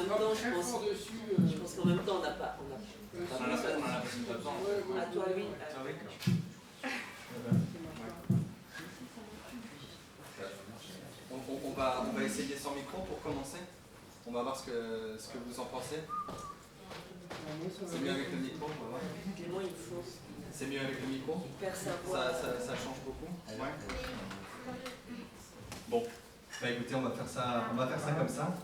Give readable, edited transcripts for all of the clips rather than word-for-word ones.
même temps, je pense qu'en même temps, on n'a pas. On a pas besoin. À toi, oui. On va essayer sans micro pour commencer. On va voir ce que vous en pensez. C'est mieux avec le micro, on va voir. Clément, il faut. C'est mieux avec le micro. Il perd sa voix. Ça change beaucoup. Ouais. Bon, bah écoutez, on va faire ça comme ça.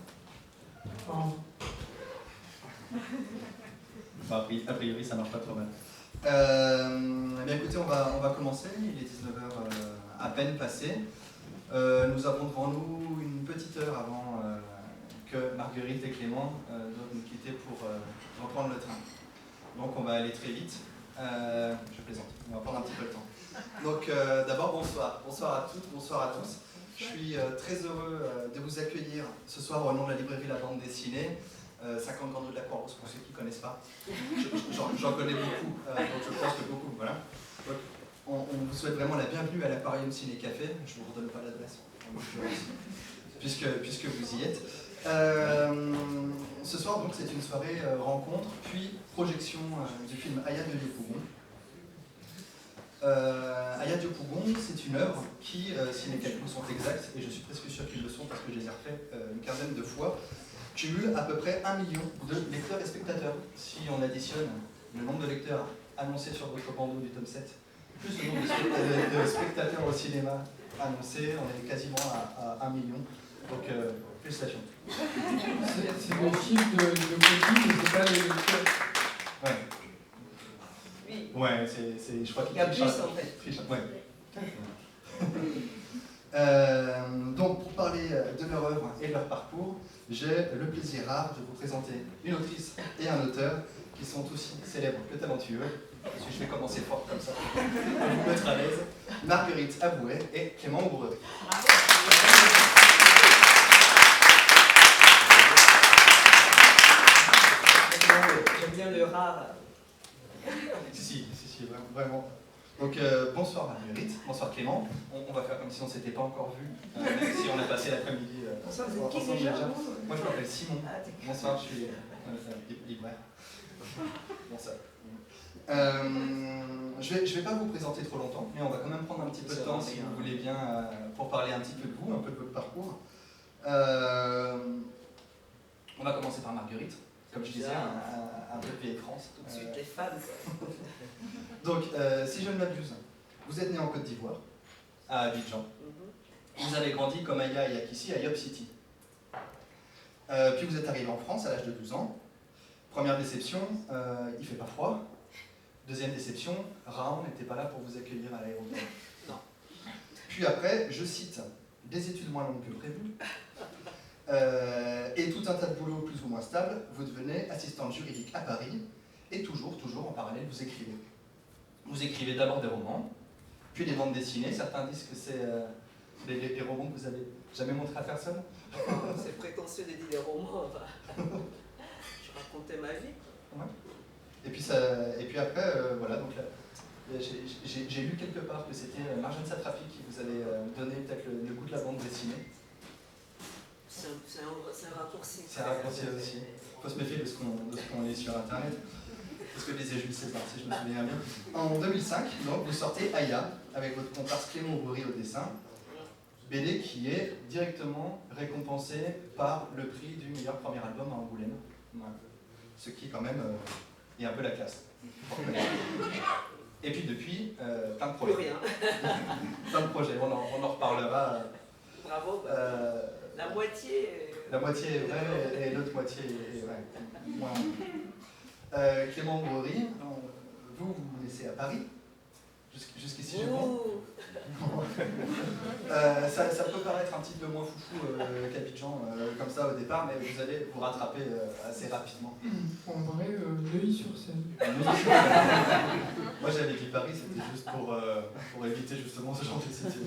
Enfin, a priori, ça marche pas trop mal. Bien écoutez, on va commencer. Il est 19h à peine passé. Nous avons devant nous une petite heure avant que Marguerite et Clément doivent nous quitter pour reprendre le train. Donc on va aller très vite. Je plaisante, on va prendre un petit peu le temps. Donc d'abord, bonsoir. Bonsoir à toutes, bonsoir à tous. Je suis très heureux de vous accueillir ce soir au nom de la librairie La Bande Dessinée. 50 Grands de la Croix-Rousse pour ceux qui ne connaissent pas. J'en connais beaucoup, donc je pense que beaucoup. Voilà. Donc, on vous souhaite vraiment la bienvenue à l'Aquarium Ciné Café. Je ne vous redonne pas l'adresse, puisque vous y êtes. Ce soir, donc, c'est une soirée rencontre, puis projection du film Aya de Dieu-Pougon. Aya de Dieu-Pougon, c'est une œuvre qui, si mes calculs sont exacts, et je suis presque sûr qu'ils le sont parce que je les ai refaits une quinzaine de fois, cumule à peu près 1 million de lecteurs et spectateurs. Si on additionne le nombre de lecteurs annoncés sur votre bandeau du tome 7, plus le nombre de spectateurs au cinéma annoncés, on est quasiment à 1 million. Donc, félicitations. C'est le chiffre de copie, mais c'est pas les lecteurs. Ouais. Oui. Ouais, c'est, je crois qu'il y a plus, en fait. Ouais. Donc, pour parler de leur œuvre et de leur parcours, j'ai le plaisir rare de vous présenter une autrice et un auteur qui sont aussi célèbres que talentueux. Je vais commencer fort comme ça, pour vous mettre à l'aise. Marguerite Abouet et Clément Ouvreux. J'aime bien le rare. Si, vraiment. Donc, bonsoir Marguerite, bonsoir Clément. On va faire comme si on ne s'était pas encore vu, même si on a passé l'après-midi Bonsoir, vous êtes qui ensemble déjà? Moi, je m'appelle Simon. Bonsoir, je suis libraire. Bonsoir. Je vais pas vous présenter trop longtemps, mais on va quand même prendre un petit peu de temps, si vous voulez bien, pour parler un petit peu de vous, un peu de votre parcours. On va commencer par Marguerite. Comme je disais, un peu de vieille France. Tout de suite, les femmes. Donc, si je ne m'abuse, vous êtes né en Côte d'Ivoire, à Abidjan. Vous avez grandi comme Aya et Akissi à Yob City. Puis vous êtes arrivé en France à l'âge de 12 ans. Première déception, il ne fait pas froid. Deuxième déception, Raon n'était pas là pour vous accueillir à l'aéroport. Non. Puis après, je cite, des études moins longues que prévu. Et tout un tas de boulot plus ou moins stable, vous devenez assistante juridique à Paris, et toujours en parallèle, vous écrivez. Vous écrivez d'abord des romans, puis des bandes dessinées. Certains disent que c'est des romans que vous n'avez jamais montrés à personne. C'est prétentieux de dire des romans. Je racontais ma vie. Ouais. Et puis après, voilà, donc j'ai lu quelque part que c'était Marjane Satrapi qui vous avait donné peut-être le goût de la bande dessinée. C'est un raccourci. C'est un raccourci aussi. Il faut se méfier de ce qu'on lit sur Internet. Parce que disait Jules César, si je me souviens bien. En 2005, donc, vous sortez Aya, avec votre comparse Clément Ouvreux au dessin. BD qui est directement récompensé par le prix du meilleur premier album à Angoulême. Voilà. Ce qui, quand même, est un peu la classe. Et puis depuis, plein de projets. Plus rien. Plein de projets, on en reparlera. Bravo. La moitié. La moitié est vraie et l'autre moitié est vraie. Voilà. Clément Ouvreux, vous naissez à Paris. Jusqu'ici, je pense. Ça peut paraître un petit peu moins foufou qu'Abidjan, comme ça au départ, mais vous allez vous rattraper assez rapidement. En vrai, Neuilly-sur-Seine. Moi j'avais dit Paris, c'était juste pour éviter justement ce genre de situation.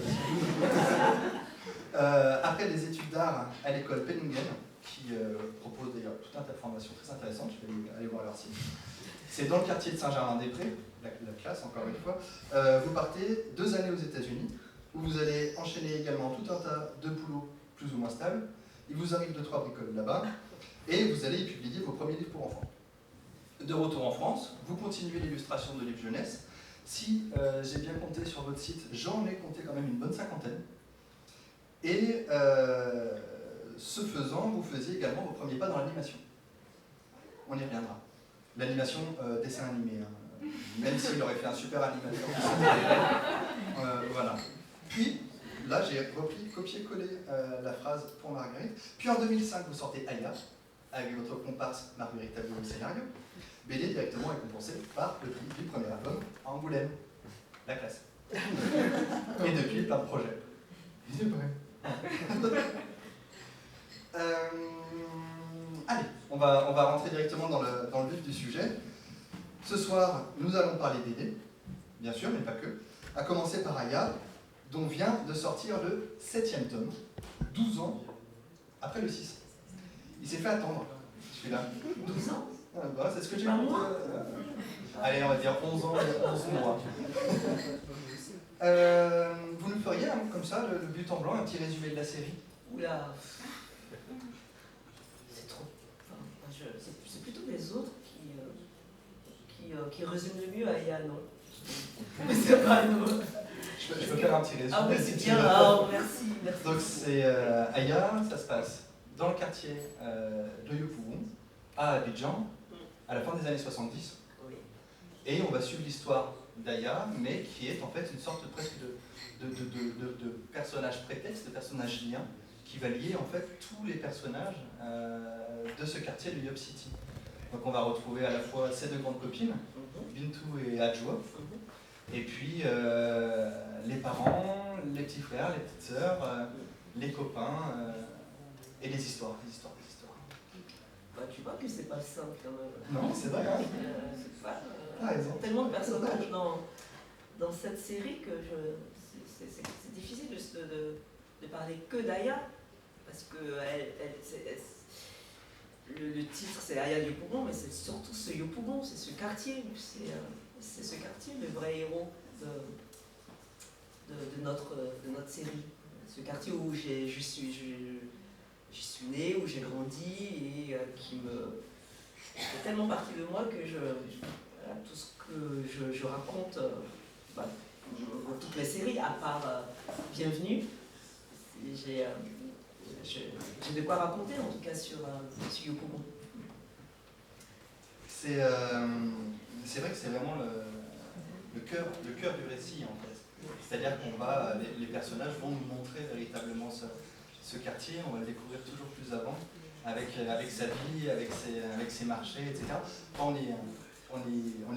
Après des études d'art à l'école Penningen, qui propose d'ailleurs tout un tas de formations très intéressantes, je vais aller voir leur site. C'est dans le quartier de Saint-Germain-des-Prés, la classe encore une fois. Vous partez 2 années aux États-Unis, où vous allez enchaîner également tout un tas de boulots plus ou moins stables. Il vous arrive 2-3 bricoles là-bas. et vous allez y publier vos premiers livres pour enfants. De retour en France, vous continuez l'illustration de livres jeunesse. Si j'ai bien compté sur votre site, j'en ai compté quand même une bonne cinquantaine. Et ce faisant, vous faisiez également vos premiers pas dans l'animation. On y reviendra. L'animation dessin animé, hein. Même s'il aurait fait un super animateur. Voilà. Puis, là, j'ai repris, copié-collé la phrase pour Marguerite. Puis en 2005, vous sortez Aya, avec votre comparse Marguerite Tableau au scénario. BD directement récompensé par le prix du premier album à Angoulême. La classe. Et depuis, plein de projets. C'est vrai. Allez, on va rentrer directement dans le vif du sujet. Ce soir, nous allons parler BD, bien sûr, mais pas que. À commencer par Aya, dont vient de sortir le 7e tome, 12 ans après le 6. Il s'est fait attendre, celui-là. 12 ans. Ah, bah, c'est ce que j'ai Pas compté. moi. Allez, on va dire 11 ans, 11 mois. Vous nous feriez, hein, comme ça, le but en blanc, un petit résumé de la série? Oula. C'est trop. Enfin, c'est plutôt les autres qui résument le mieux Aya, non? Mais c'est pas nous. Je peux faire un petit résumé. Ah oui, si c'est tu bien. veux. Ah, merci, merci. Donc c'est Aya, ça se passe dans le quartier de Yopougon, à Abidjan, à la fin des années 70. Oui. Et on va suivre l'histoire d'Aya, mais qui est en fait une sorte presque de personnage prétexte, de personnage lien, qui va lier en fait tous les personnages de ce quartier de Yop City. Donc on va retrouver à la fois ses deux grandes copines, Bintou et Adjoa, et puis les parents, les petits frères, les petites sœurs, les copains, et les histoires. Bah, tu vois que c'est pas simple quand même. Non, c'est vrai, hein. C'est pas, T'as raison. tellement de personnages dans cette série que c'est difficile de parler que d'Aya, parce que le titre c'est Aya Yopougon, mais c'est surtout ce Yopougon, c'est ce quartier, c'est ce quartier le vrai héros de notre série. Ce quartier où je suis née, où j'ai grandi et qui fait tellement partie de moi que voilà, tout ce que je raconte dans toutes mes séries, à part Bienvenue, j'ai de quoi raconter en tout cas sur Yopougon. C'est vrai que c'est vraiment le cœur du récit en fait. C'est-à-dire les personnages vont nous montrer véritablement ce quartier, on va le découvrir toujours plus avant, avec sa vie, avec ses marchés, etc. On y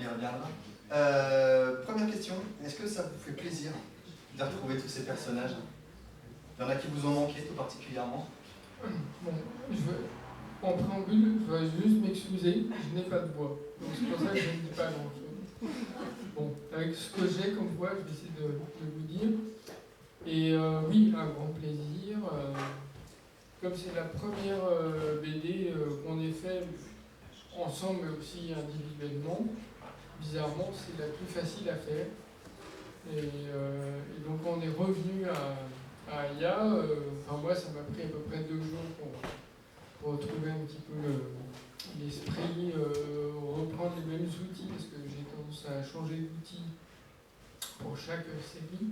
reviendra. Première question, est-ce que ça vous fait plaisir de retrouver tous ces personnages? Il y en a qui vous ont manqué tout particulièrement? Bon, en préambule, je dois juste m'excuser, je n'ai pas de voix. Donc c'est pour ça que je ne dis pas grand-chose. Bon, avec ce que j'ai comme voix, je vais essayer de vous dire. Et oui, un grand plaisir. Comme c'est la première BD qu'on ait fait ensemble, mais aussi individuellement, bizarrement, c'est la plus facile à faire. Et donc on est revenu à Aya. Enfin moi, ça m'a pris à peu près 2 jours pour retrouver un petit peu l'esprit, reprendre les mêmes outils, parce que j'ai tendance à changer d'outils pour chaque série.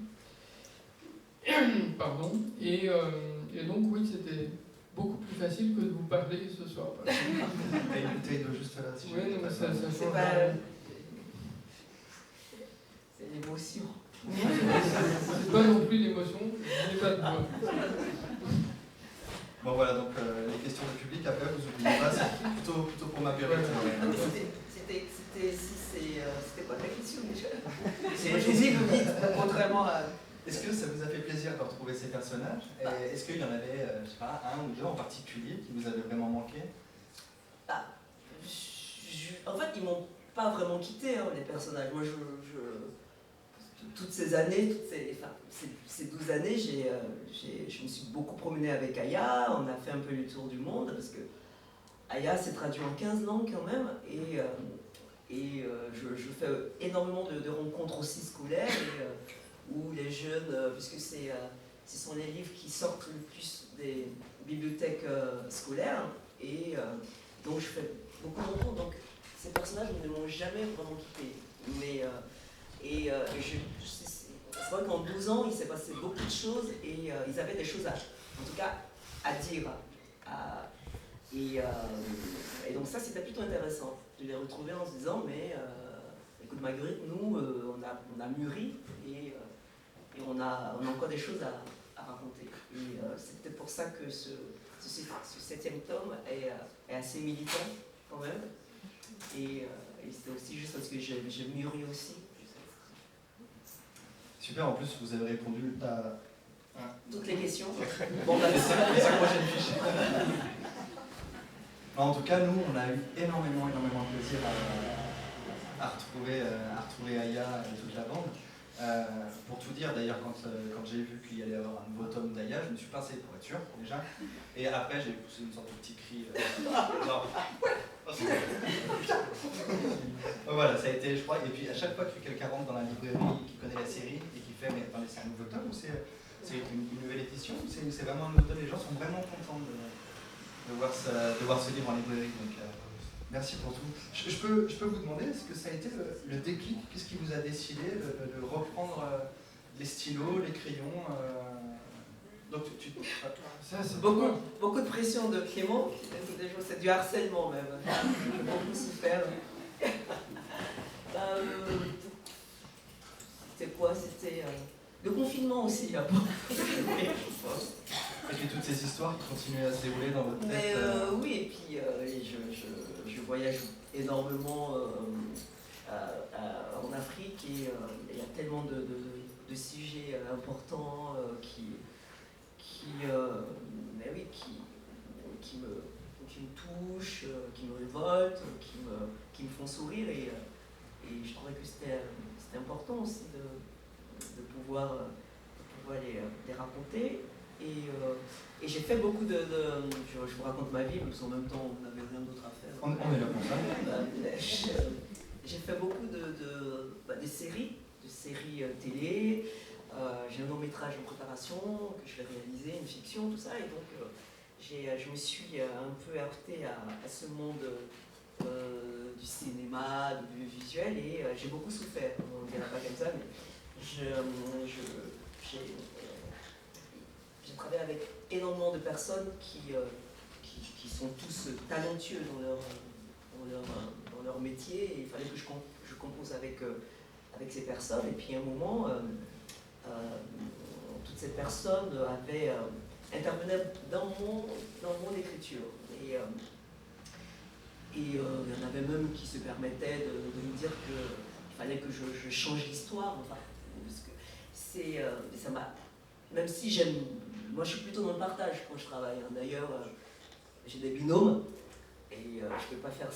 Pardon. Et donc oui, c'était beaucoup plus facile que de vous parler ce soir. T'as une bouteille d'eau juste là, si Oui, non, mais ça change. C'est pas... C'est l'émotion. C'est pas non plus l'émotion, je n'ai pas de voix. Bon voilà, donc les questions du public, après vous oubliez pas, c'est plutôt pour ma période. C'était quoi ta question déjà? J'ai vous dites, contrairement à... Est-ce que ça vous a fait plaisir de retrouver ces personnages? Et est-ce qu'il y en avait, je sais pas, un ou deux en particulier qui vous avaient vraiment manqué? En fait, ils m'ont pas vraiment quitté, hein, les personnages. Moi, toutes ces années, ces 12 années, je me suis beaucoup promenée avec Aya, on a fait un peu le tour du monde, parce que Aya s'est traduit en 15 langues quand même, et je fais énormément de rencontres aussi scolaires, où les jeunes, puisque ce sont les livres qui sortent le plus des bibliothèques scolaires, et Donc je fais beaucoup de rencontres, donc ces personnages ne m'ont jamais vraiment quitté. Mais, c'est vrai qu'en 12 ans, il s'est passé beaucoup de choses et ils avaient des choses en tout cas, à dire. Et donc ça, c'était plutôt intéressant de les retrouver en se disant, mais écoute Marguerite, nous, on a mûri et on a encore des choses à raconter. Et c'est peut-être pour ça que ce 7e tome est assez militant quand même. Et c'était aussi juste parce que j'ai mûri aussi. Super, en plus vous avez répondu à toutes les questions. Bon, bah, c'est la prochaine fiche. En tout cas, nous, on a eu énormément de plaisir à retrouver Aya et toute la bande. Pour tout dire, d'ailleurs, quand j'ai vu qu'il y allait y avoir un nouveau tome d'Aya, je me suis pincé pour être sûr, déjà. Et après, j'ai poussé une sorte de petit cri. Voilà, ça a été, je crois. Et puis, à chaque fois que quelqu'un rentre dans la librairie, qui connaît la série et qui fait, mais attendez, c'est un nouveau tome ou c'est une nouvelle édition? C'est vraiment un nouveau tome. Les gens sont vraiment contents de voir ce livre en librairie. Donc, merci pour tout. Je peux vous demander, est-ce que ça a été le déclic? Qu'est-ce qui vous a décidé de reprendre les stylos, les crayons Donc, ça, c'est beaucoup de pression de Clément. C'est du harcèlement même. J'ai beaucoup souffert. C'était quoi? C'était le confinement aussi. Et puis toutes ces histoires qui continuent à se dérouler dans votre tête. Oui, et puis je voyage énormément en Afrique et il y a tellement de sujets importants qui me touchent, qui me révoltent, qui me font sourire et je trouvais que c'était important aussi de pouvoir les raconter. Et j'ai fait beaucoup je vous raconte ma vie, parce qu'en même temps, on n'avait rien d'autre à faire. On est là pour ça. J'ai fait beaucoup de séries télé. J'ai un long métrage en préparation que je vais réaliser, une fiction, tout ça. Et donc, je me suis un peu heurtée à ce monde du cinéma, du visuel, et j'ai beaucoup souffert. On ne dira pas comme ça, mais j'ai travaillé avec énormément de personnes qui sont tous talentueux dans leur métier, et il fallait que je compose avec ces personnes. Et puis à un moment, toutes ces personnes intervenaient dans mon écriture. Et il y en avait même qui se permettaient de me dire qu'il fallait que je change l'histoire. Enfin, parce que ça m'a... Même si j'aime... Moi, je suis plutôt dans le partage quand je travaille. D'ailleurs, j'ai des binômes et je ne peux pas faire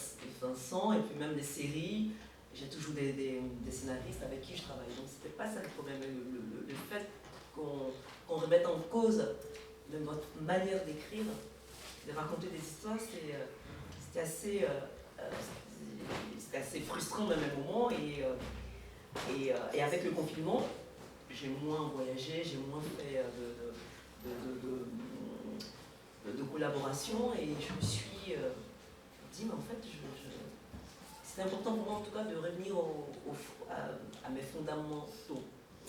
sans. Et puis même des séries, j'ai toujours des scénaristes avec qui je travaille. Donc, c'était pas ça le problème. Le fait qu'on remette en cause de notre manière d'écrire, de raconter des histoires, c'était assez frustrant même à un moment. Et avec le confinement, j'ai moins voyagé, j'ai moins fait de collaboration, et je me suis dit, mais en fait, c'est important pour moi en tout cas de revenir à mes fondamentaux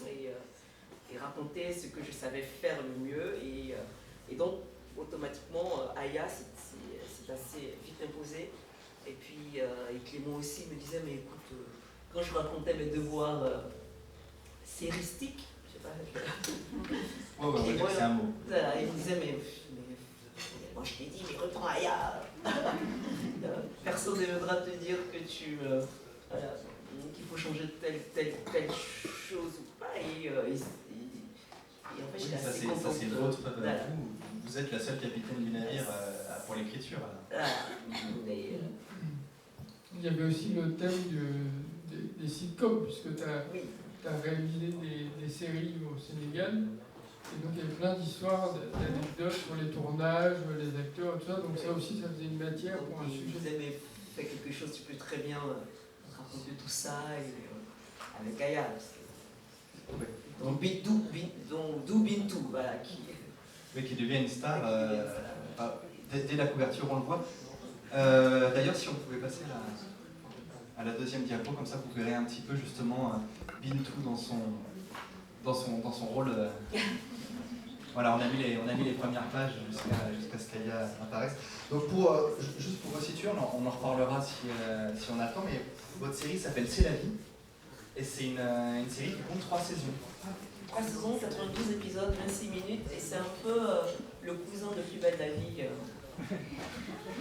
et raconter ce que je savais faire le mieux. Et donc, automatiquement, Aya c'est assez vite imposé. Et puis, et Clément aussi me disait, mais écoute, quand je racontais mes devoirs séristiques, je sais pas. Ouais, c'est un mot. Voilà, il me disait, mais moi je t'ai dit, mais reprends Aya. Personne ne viendra te dire que qu'il faut changer telle chose ou pas. Et en fait, j'étais assez contente. Ça, c'est votre... Vous êtes la seule capitaine du navire pour l'écriture. Il y avait aussi le thème des sitcoms, puisque tu as réalisé des séries au Sénégal. Et donc il y avait plein d'histoires, d'anecdotes sur les tournages, les acteurs et tout ça. Donc ça aussi, ça faisait une matière pour un sujet. Je disais, mais fais quelque chose, tu peux très bien raconter tout ça avec Aya. Donc Doudou Bintou, voilà. Qui devient une star. Dès la couverture, on le voit. d'ailleurs, si on pouvait passer à la deuxième diapo, comme ça vous verrez un petit peu justement Bintou dans son rôle. Voilà, on a mis les premières pages jusqu'à ce qu'Aya apparaisse. Donc juste pour resituer, on en reparlera si on a le temps, mais votre série s'appelle C'est la vie, et c'est une série qui compte 3 saisons. 3 saisons, 92 épisodes, 26 minutes, et c'est un peu le cousin de Plus belle la vie,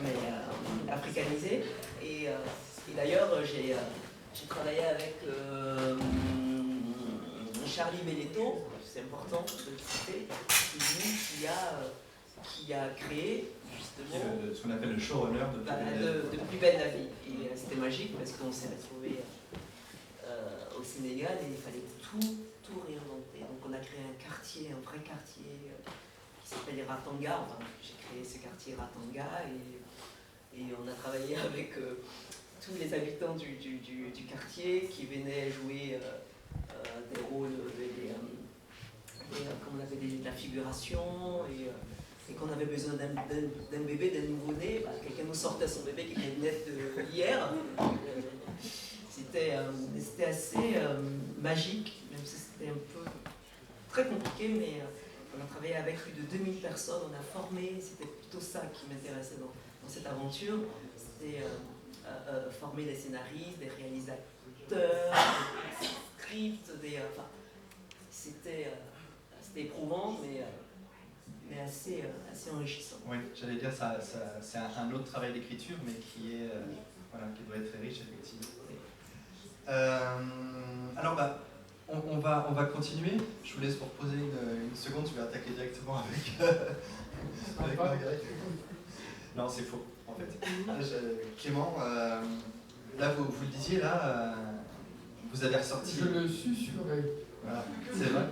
mais africanisé. Et d'ailleurs, j'ai travaillé avec Charlie Belletto, c'est important de le citer, qui a créé justement ce qu'on appelle le showrunner de Plus belle la vie. Et c'était magique parce qu'on s'est retrouvés au Sénégal et il fallait tout réinventer. Donc on a créé un vrai quartier qui s'appelle Ratanga. Enfin, j'ai créé ce quartier Ratanga et on a travaillé avec tous les habitants du quartier qui venaient jouer des rôles, comme on avait de la figuration et qu'on avait besoin d'un bébé, d'un nouveau-né. Quelqu'un nous sortait son bébé qui venait net hier. C'était assez magique, même si c'était un peu très compliqué, mais on a travaillé avec plus de 2000 personnes, on a formé, c'était plutôt ça qui m'intéressait dans cette aventure. C'était former des scénaristes, des réalisateurs, des scripts, c'était éprouvant, mais assez enrichissant. Oui, j'allais dire, c'est un autre travail d'écriture, mais qui doit être très riche, effectivement. Alors, on va continuer. Je vous laisse pour poser une seconde, je vais attaquer directement avec Marguerite. Non, c'est faux, en fait. Clément, là, vous le disiez, là, vous avez ressorti... Je le susurrais. Voilà, c'est vrai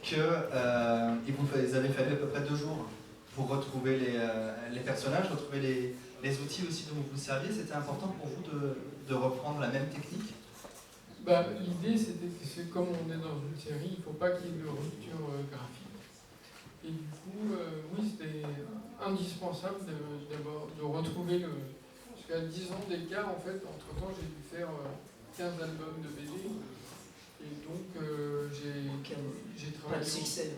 que vous avez fallu à peu près 2 jours pour retrouver les personnages, retrouver les outils aussi dont vous vous serviez. C'était important pour vous de reprendre la même technique? L'idée, c'était que comme on est dans une série, il ne faut pas qu'il y ait de rupture graphique. Et du coup, oui, c'était indispensable de retrouver parce qu'à 10 ans d'écart, en fait, entre-temps, j'ai dû faire 15 albums de BD. Et donc, j'ai travaillé... Pas de succès.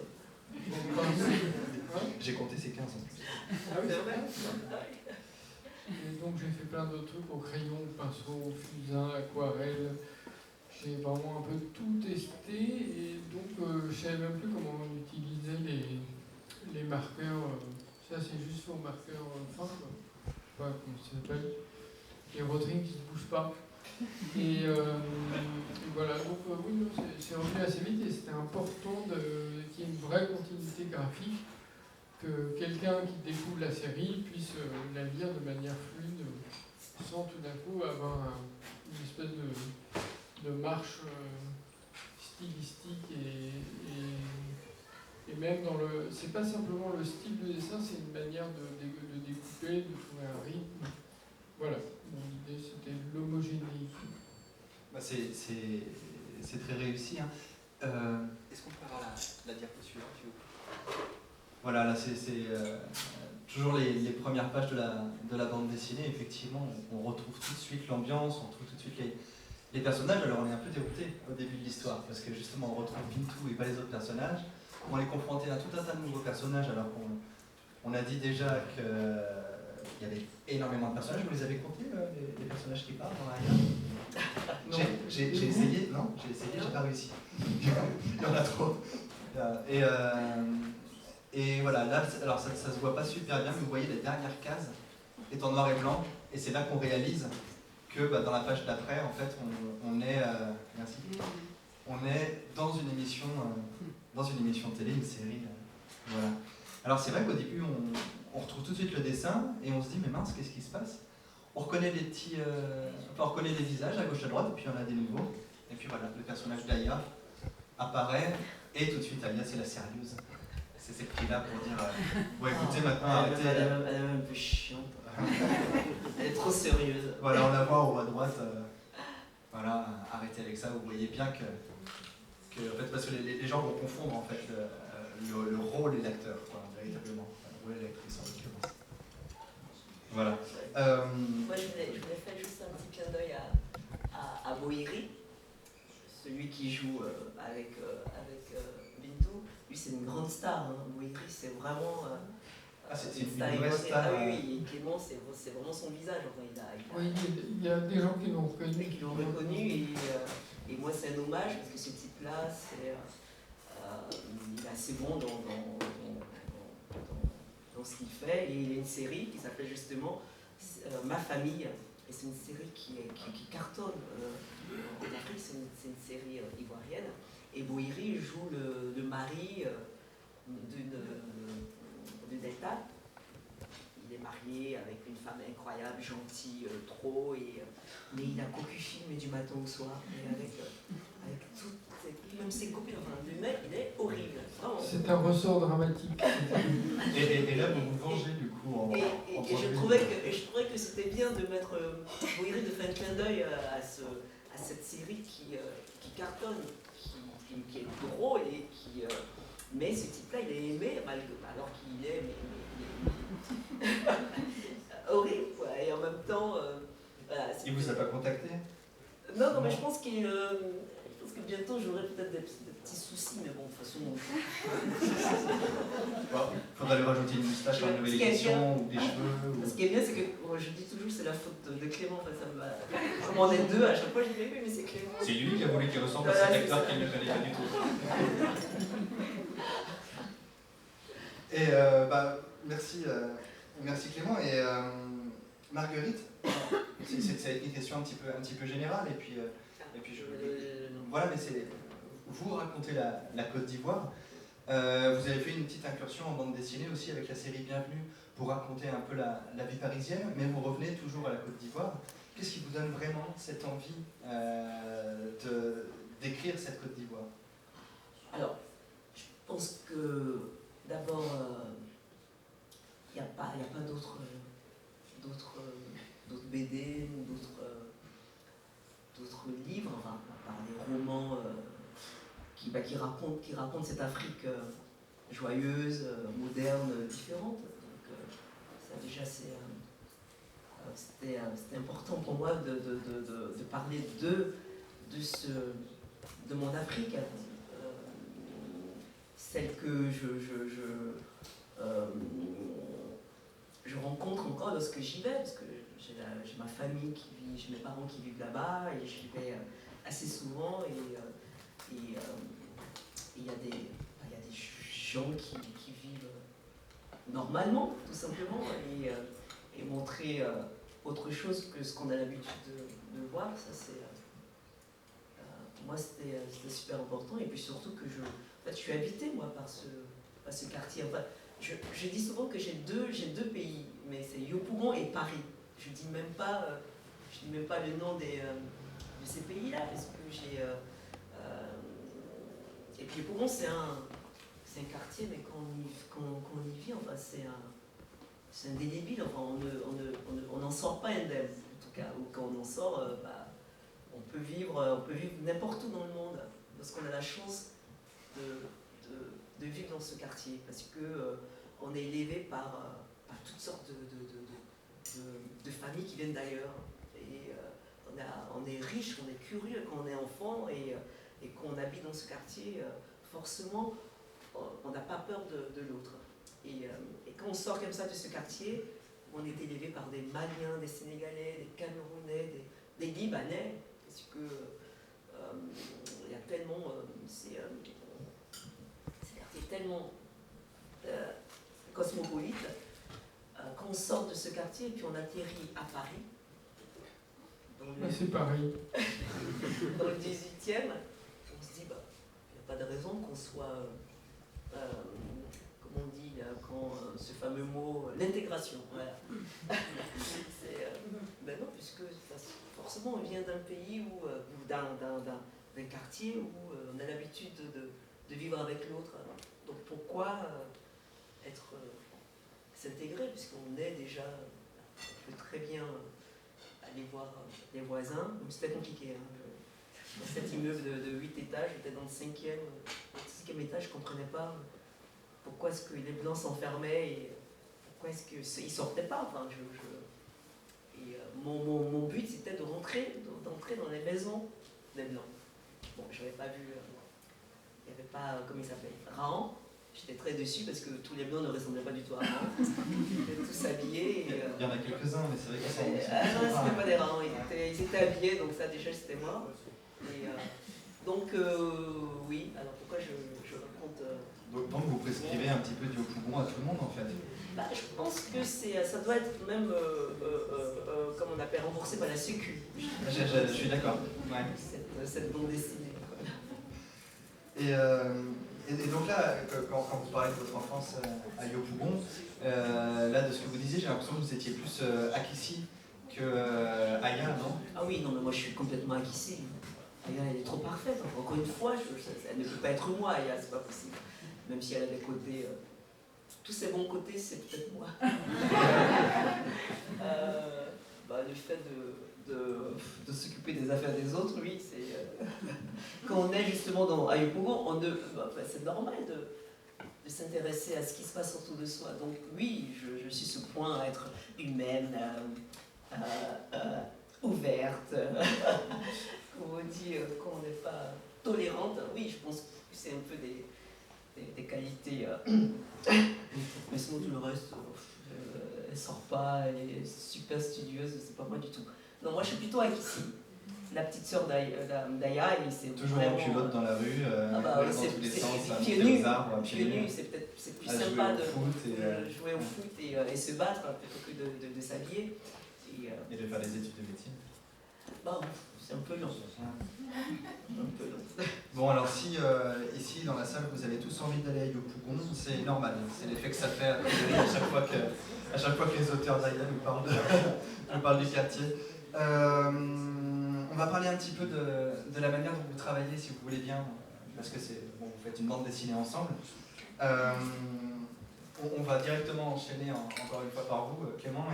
J'ai compté ces 15 ans. Ah oui, c'est vrai. Et donc, j'ai fait plein d'autres trucs au crayon, au pinceau, au fusain, aquarelle. J'ai vraiment un peu tout testé et donc je ne savais même plus comment on utilisait les marqueurs. Ça, c'est juste au marqueur fin, quoi. Je sais pas comment ça s'appelle. Les rotrines qui ne se bougent pas. Et voilà, donc oui, c'est revenu assez vite et c'était important qu'il y ait une vraie continuité graphique, que quelqu'un qui découvre la série puisse la lire de manière fluide, sans tout d'un coup avoir une espèce de marche stylistique et même dans le... C'est pas simplement le style de dessin, c'est une manière de découper, de trouver un rythme. Voilà, l'idée c'était l'homogénéité. C'est très réussi. Hein. Est-ce qu'on peut avoir la diapo suivante, s'il vous plaît? Voilà, là c'est toujours les premières pages de la bande dessinée. Effectivement, on retrouve tout de suite l'ambiance, on retrouve tout de suite les personnages. Alors on est un peu dérouté au début de l'histoire, parce que justement on retrouve Bintou et pas les autres personnages. On est confronté à tout un tas de nouveaux personnages, alors qu'on a dit déjà qu'il y avait énormément de personnages. Vous les avez comptés, les personnages qui parlent dans la guerre? J'ai essayé, j'ai pas réussi. Il y en a trop. Et voilà, là, alors ça se voit pas super bien, mais vous voyez, la dernière case est en noir et blanc, et c'est là qu'on réalise que dans la page d'après, en fait, on est, merci, on est dans une émission télé, une série. Voilà. Alors c'est vrai qu'au début, on retrouve tout de suite le dessin, et on se dit, mais mince, qu'est-ce qui se passe? On reconnaît on reconnaît les visages à gauche à droite, et puis on a des nouveaux. Et puis voilà, le personnage d'Aya apparaît, et tout de suite, Aya, c'est la sérieuse. C'est cette prix-là pour dire, bon écoutez, maintenant, arrêtez. Elle est un peu chiante. Elle est trop sérieuse. Voilà, on la voit en haut à droite. Voilà, arrêtez avec ça. Vous voyez bien que en fait, parce que les gens vont confondre en fait le rôle et l'acteur, véritablement. Le rôle et l'actrice en l'occurrence. Voilà. Moi, je voulais faire juste un petit clin d'œil à Boïri, celui qui joue avec Bintou. Lui, c'est une grande star. Hein. Boïri, c'est vraiment c'est une une vraie star. Ah oui, Clément, c'est vraiment son visage. Enfin, Oui, il y a des gens qui l'ont reconnu. Qui l'ont reconnu et moi, c'est un hommage parce que ce type-là, il est assez bon dans ce qu'il fait. Et il y a une série qui s'appelle justement Ma famille. Et c'est une série qui cartonne en Afrique. C'est une série ivoirienne. Et Boïri joue le mari d'une Delta. Il est marié avec une femme incroyable, gentille, trop, mais il a qu'aucun film du matin au soir. Et avec toutes même ses copines, enfin, le mec, il est horrible. Vraiment. C'est un ressort dramatique. Et là, vous vous vengez du coup et je trouvais que c'était bien de mettre Boïri, de faire un clin d'œil à cette série qui cartonne, qui est drôle et qui. Mais ce type-là, il est aimé, alors qu'il est horrible, quoi. Et en même temps. Voilà, il vous a pas contacté? Non, mais je pense que bientôt j'aurai peut-être des petits soucis, mais bon, de toute façon. Il faudra lui rajouter une moustache à une nouvelle édition ou des cheveux. Ce qui est bien, c'est que je dis toujours que c'est la faute de Clément. Enfin, comme on est deux, à chaque fois je dis mais c'est Clément. C'est lui qui a voulu qu'il ressemble à cet acteur qu'il ne connaît pas du tout. Et merci Clément. Et Marguerite, ça a été une question un petit peu générale. Et puis voilà, mais c'est vous racontez la Côte d'Ivoire. Vous avez fait une petite incursion en bande dessinée aussi avec la série Bienvenue pour raconter un peu la vie parisienne, mais vous revenez toujours à la Côte d'Ivoire. Qu'est-ce qui vous donne vraiment cette envie d'écrire cette Côte d'Ivoire? Alors, je pense que d'abord, il n'y a pas d'autres BD ou d'autres livres, enfin, à part les romans qui racontent cette Afrique joyeuse, moderne, différente. Donc ça déjà c'était important pour moi de parler de mon Afrique, celle que je rencontre encore lorsque j'y vais, parce que j'ai ma famille j'ai mes parents qui vivent là-bas et j'y vais assez souvent et il y a des gens qui vivent normalement, tout simplement, et montrer autre chose que ce qu'on a l'habitude de voir, ça c'est pour moi c'était super important. Et puis surtout que je suis habitée moi par ce quartier. Enfin, je dis souvent que j'ai deux pays, mais c'est Yopougon et Paris. Je dis même pas le nom de ces pays-là, parce que j'ai et puis Yopougon c'est un quartier, mais quand on y vit, enfin c'est indélébile. Enfin, on n'en sort pas indemne, en tout cas. Ou quand on en sort, on peut vivre n'importe où dans le monde, parce qu'on a la chance de vivre dans ce quartier, parce que on est élevé par toutes sortes de familles qui viennent d'ailleurs. Et on est riche, on est curieux quand on est enfant et qu'on habite dans ce quartier, forcément, on n'a pas peur de l'autre. Et quand on sort comme ça de ce quartier, on est élevé par des Maliens, des Sénégalais, des Camerounais, des Libanais, parce que il y a tellement... c'est un quartier tellement cosmopolite. Quand on sort de ce quartier et puis on atterrit à Paris, c'est pareil. Dans le 18e, on se dit, il n'y a pas de raison qu'on soit, comme on dit, ce fameux mot, l'intégration. Voilà. Ben non, puisque forcément on vient d'un pays ou d'un quartier où on a l'habitude de vivre avec l'autre. Donc pourquoi s'intégrer, puisqu'on est déjà, on peut très bien aller voir les voisins. Donc c'était compliqué. Dans cet immeuble de 8 étages, j'étais dans le 5e étage, je ne comprenais pas pourquoi est-ce que les Blancs s'enfermaient et pourquoi est-ce qu'ils ne sortaient pas. Enfin, d'entrer dans les maisons des Blancs. Bon, je n'avais pas vu, il n'y avait pas, comment il s'appelle, Rahan. J'étais très déçue parce que tous les Blancs ne ressemblaient pas du tout à Rahan. Ils étaient tous habillés. Il y en a quelques-uns, mais c'est vrai qu'ils sont... non, c'était pas des Rahans, ils étaient habillés, donc ça déjà c'était moi. Et, donc oui, alors pourquoi je raconte... Donc vous prescrivez un petit peu du Yopougon à tout le monde en fait? Bah, je pense que ça doit être même, comme on appelle, remboursé par la Sécu. Je suis d'accord. Ouais. Cette bande dessinée. Et donc là, quand vous parlez de votre enfance à Yopougon, là de ce que vous disiez, j'ai l'impression que vous étiez plus Akissi que Aya, non? Ah oui, non mais moi je suis complètement Akissi. Aya elle est trop parfaite. Encore une fois, elle ne peut pas être moi, Aya, c'est pas possible. Même si elle a des côtés... tous ses bons côtés, c'est peut-être moi. Le fait de s'occuper des affaires des autres, oui, c'est... quand on est justement à Yopougon, c'est normal de s'intéresser à ce qui se passe autour de soi. Donc oui, je suis ce point à être humaine, ouverte, comme on dit, quand on n'est pas tolérante. Oui, je pense que c'est un peu des qualités... mais sinon tout le reste, elle sort pas, elle est super studieuse, c'est pas moi du tout. Non, moi je suis plutôt Akissi, la petite sœur d'Aya, et c'est toujours vraiment... en culotte dans la rue, dans tous les sens, pieds nus, c'est plus sympa de jouer au foot et se battre plutôt que de s'habiller. Et de faire des études de médecine. Bon, c'est un peu long. Un peu long. Bon, alors si ici dans la salle vous avez tous envie d'aller à Yopougon, c'est normal. C'est l'effet que ça fait à chaque fois que les auteurs d'Aya nous parlent du quartier. On va parler un petit peu de la manière dont vous travaillez, si vous voulez bien, parce que vous faites une bande dessinée ensemble. On va directement enchaîner encore une fois par vous, Clément.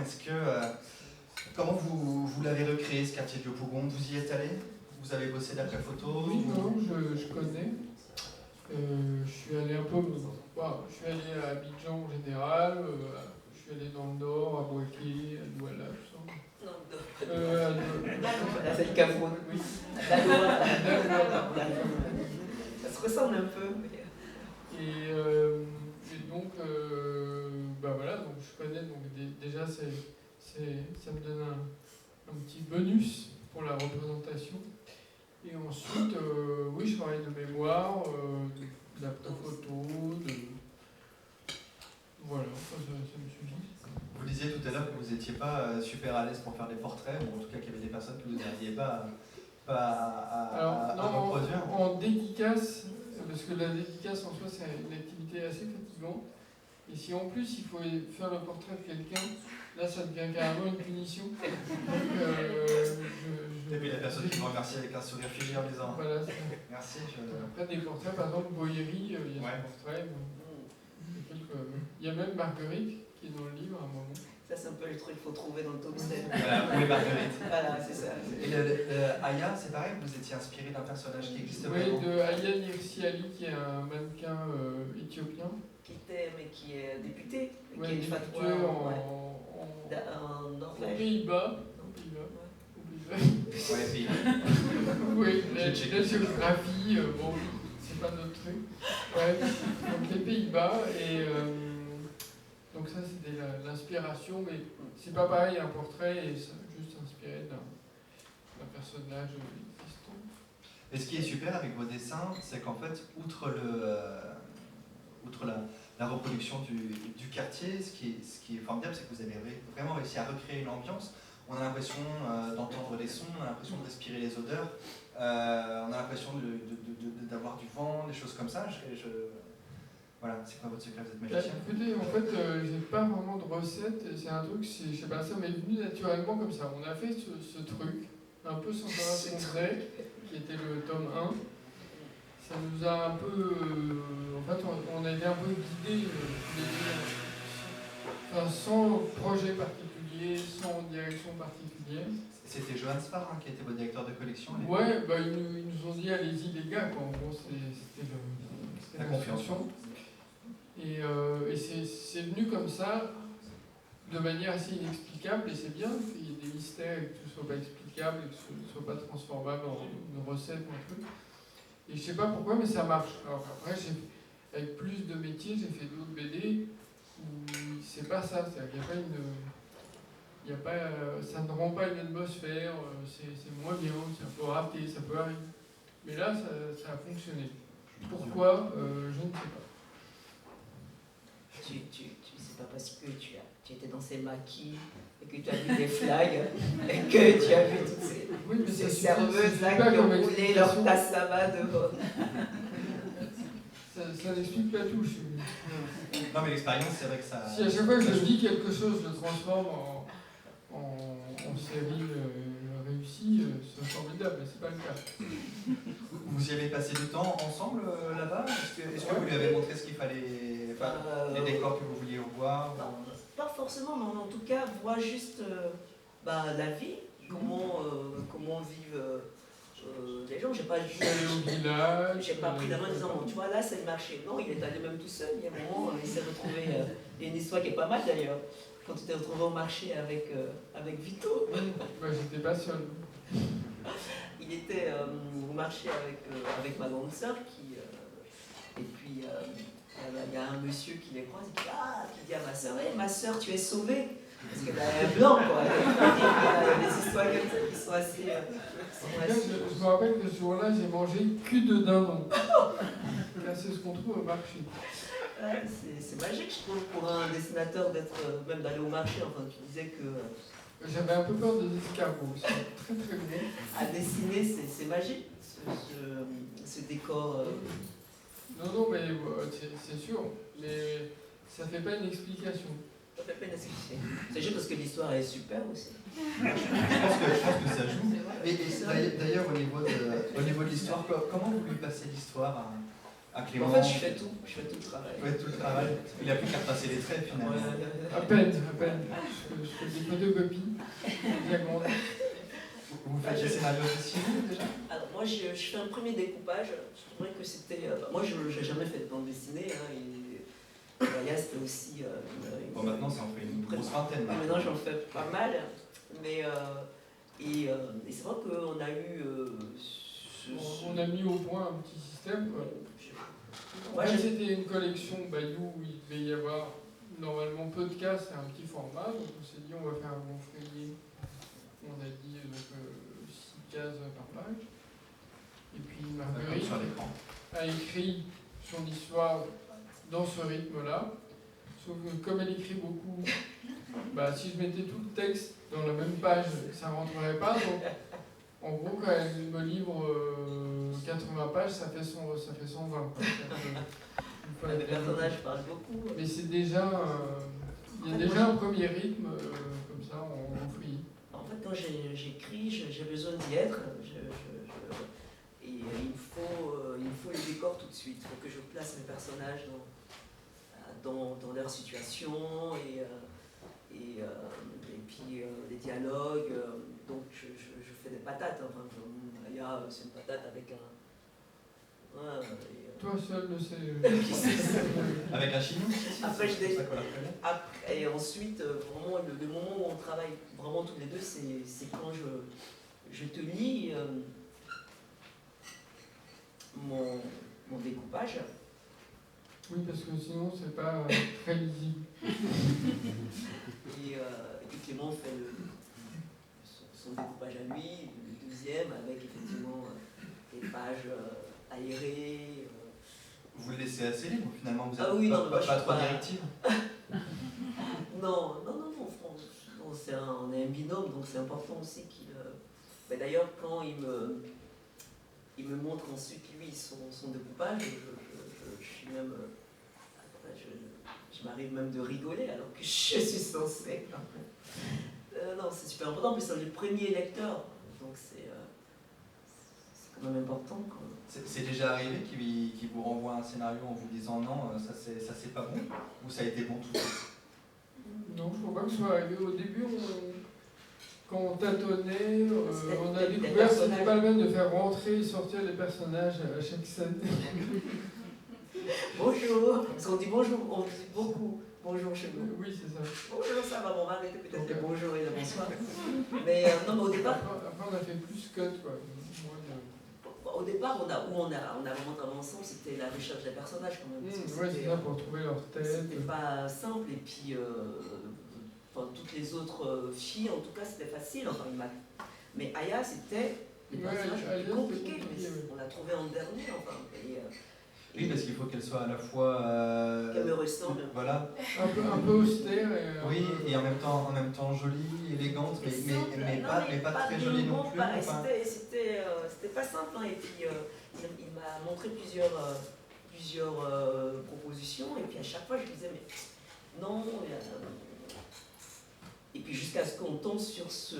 Comment vous l'avez recréé, ce quartier de Yopougon? Vous y êtes allé? Vous avez bossé d'après photo? Oui, non, je connais. Je suis allé un peu... je suis allé à Abidjan en général, je suis allé dans le nord, à Bouaké, à Douala, tout ça. C'est le Cameroun, oui. Ça se ressemble un peu. Et donc, voilà, donc je connais, donc déjà ça me donne un petit bonus pour la représentation. Et ensuite, oui, je travaille de mémoire, d'après photo, voilà, ça me suffit. Vous disiez tout à l'heure que vous n'étiez pas super à l'aise pour faire des portraits, ou en tout cas qu'il y avait des personnes que vous n'arriviez pas à reproduire. En dédicace, parce que la dédicace en soi c'est une activité assez fatigante, et si en plus il faut faire le portrait de quelqu'un, là ça devient carrément une punition. Et puis la personne qui me remercie avec un sourire figé en disant voilà, merci. Après des portraits, par exemple Boyeri, il y a un portrait. Il y a même Marguerite qui est dans le livre à un moment. Ça c'est un peu le truc qu'il faut trouver dans le top 7. Voilà, où est Marguerite? Voilà, c'est ça. Et Aya, c'est pareil, vous étiez inspiré d'un personnage qui existe vraiment? Oui, de Aya Nirsi Ali, qui est un mannequin éthiopien. Qui est député, ouais, qui est une fatwa en Norvège. Aux Pays-Bas. Ouais, Pays-Bas. Oui, la géographie, bon, c'est pas notre truc. Ouais, donc les Pays-Bas, et donc ça c'était l'inspiration, mais c'est pas pareil un portrait, et ça, juste inspiré d'un personnage existant. Et ce qui est super avec vos dessins, c'est qu'en fait, outre la reproduction du quartier, ce qui est formidable, c'est que vous avez vraiment réussi à recréer une ambiance. On a l'impression d'entendre les sons, on a l'impression de respirer les odeurs, on a l'impression d'avoir du vent, des choses comme ça. Voilà, c'est quoi votre secret? Vous êtes magicien? Écoutez, en fait, j'ai pas vraiment de recette, c'est un truc, je sais pas, ça m'est venu naturellement comme ça. On a fait ce truc, un peu sans savoir ce qu'on faisait, qui était le tome 1. Ça nous a un peu... en fait, on a été un peu guidés, sans projet particulier, sans direction particulière. C'était Johan Spar qui était votre directeur de collection? Ouais, ils nous ont dit allez-y les gars, quoi. En gros, c'était la confiance. Et c'est venu comme ça, de manière assez inexplicable, et c'est bien qu'il y ait des mystères et que tout ne soit pas explicable et que ce ne soit pas transformable en une recette ou un truc. Et je sais pas pourquoi, mais ça marche. Alors après, avec plus de métiers, j'ai fait d'autres BD où c'est pas ça. C'est-à-dire qu'il n'y a pas ça ne rend pas une atmosphère, c'est moins bien, c'est un peu raté, ça peut arriver. Mais là, ça a fonctionné. Pourquoi je ne sais pas. C'est pas parce que tu étais dans ces maquis et que tu as vu des flags et que tu as vu toutes ces serveuses là qui ont roulé leur tasse là-bas devant. Ça n'explique pas tout chez lui. Non mais l'expérience, c'est vrai que ça... Si à chaque fois que je dis quelque chose, je le transforme en série réussie, c'est formidable, mais c'est pas le cas. Vous y avez passé du temps ensemble là-bas? Est-ce que vous lui avez montré ce qu'il fallait, enfin, les décors que vous vouliez voir? Pas forcément, mais en tout cas, voir juste la vie, comment vivent les gens. J'ai pas pris la main en disant, bon, tu vois, là, c'est le marché. Non, il est allé même tout seul. Il y a un moment, il s'est retrouvé. Il y a une histoire qui est pas mal d'ailleurs. Quand tu t'es retrouvé au marché avec Vito. Moi, j'étais pas seul. Il était au marché avec ma grande sœur et puis il y a un monsieur qui les croise et qui dit à ma sœur, hey, ma sœur, tu es sauvée. Parce qu'elle est blanc, quoi. Il y a des histoires comme ça qui sont assez... Je me rappelle que ce jour-là, j'ai mangé cul de dindon. Là, c'est ce qu'on trouve au marché. C'est magique, je trouve, pour un dessinateur même d'aller au marché. Enfin, tu disais que... J'avais un peu peur des escargots, c'est très très gros. À dessiner, c'est magique, ce décor. Non, mais c'est sûr, mais ça fait pas une explication. Ça fait pas une explication. C'est juste parce que l'histoire est super aussi. Je pense que ça joue. Et d'ailleurs, au niveau de l'histoire, comment vous lui passez l'histoire à Clément? En fait, je fais tout le travail. Ouais, tout le travail. Il a plus qu'à repasser les traits finalement. À peine. Je fais des photocopies. Vous faites des scénarios dessinés déjà? Alors moi, je fais un premier découpage. Je trouvais que c'était... moi, je n'ai jamais fait de bande dessinée. Aya, c'était aussi... Bon, maintenant, ça en fait une grosse vingtaine. Maintenant, j'en fais pas mal. Mais... et c'est vrai qu'on a eu... On a mis au point un petit système. C'était une collection où il devait y avoir normalement peu de cases et un petit format. Donc on s'est dit on va faire un bon feuillet. On a dit 6 cases par page. Et puis Marguerite a écrit son histoire dans ce rythme-là. Sauf que comme elle écrit beaucoup, si je mettais tout le texte dans la même page, ça ne rentrerait pas. Donc, en gros, quand elle me livre 80 pages, ça fait 120. Les personnages parlent beaucoup. Mais c'est déjà... il y a déjà un premier rythme, comme ça, en fouillis. En fait, quand j'écris, j'ai besoin d'y être. Et il me faut les décors tout de suite. Il faut que je place mes personnages dans leur situation et puis les dialogues. Donc je fais des patates. Enfin, Aya, c'est une patate avec un... Toi seul le sais. Avec un chignon. Et ensuite, vraiment, le moment où on travaille vraiment tous les deux, c'est quand je te lis mon découpage. Oui, parce que sinon, c'est pas très lisible. Et puis Clément fait son découpage à lui, le deuxième, avec effectivement des pages aérées. Vous le laissez assez libre, finalement, vous oui, pas trop directive? Non, on est un binôme, donc c'est important aussi qu'il... d'ailleurs, quand il me montre ensuite, lui, son découpage, je suis même... je m'arrive même de rigoler, alors que je suis censée... non, c'est super important, en plus c'est le premier lecteur, donc c'est quand même important. C'est déjà arrivé qu'il vous renvoie un scénario en vous disant non, ça c'est pas bon, ou ça a été bon tout de suite? Non, je ne crois pas que ce soit arrivé. Au début, quand on tâtonnait, on a découvert que c'était pas le même de faire rentrer et sortir les personnages à chaque scène. Bonjour, parce qu'on dit bonjour, on dit beaucoup bonjour chez nous. Oui, c'est ça. Bonjour, ça va, on va arrêter peut-être Okay. les bonjours et le bonsoir. Mais non, mais au départ, Après, on a fait plus cut, quoi. au départ, on a vraiment travaillé ensemble, c'était la recherche des personnages quand même. Ouais, c'est ça, pour trouver leur tête. C'était pas simple, et puis enfin, toutes les autres filles, en tout cas, c'était facile. Enfin, mais Aya, c'était le personnage le plus compliqué, mais on l'a trouvé en dernier. Enfin, oui, parce qu'il faut qu'elle soit à la fois. Qu'elle me ressemble. Voilà. Un peu austère. Oui, et en même temps jolie, élégante, mais pas très jolie non plus. Enfin... C'était pas simple, hein. Et puis il m'a montré plusieurs propositions, et puis à chaque fois je disais mais non. Et puis jusqu'à ce qu'on tombe sur cette.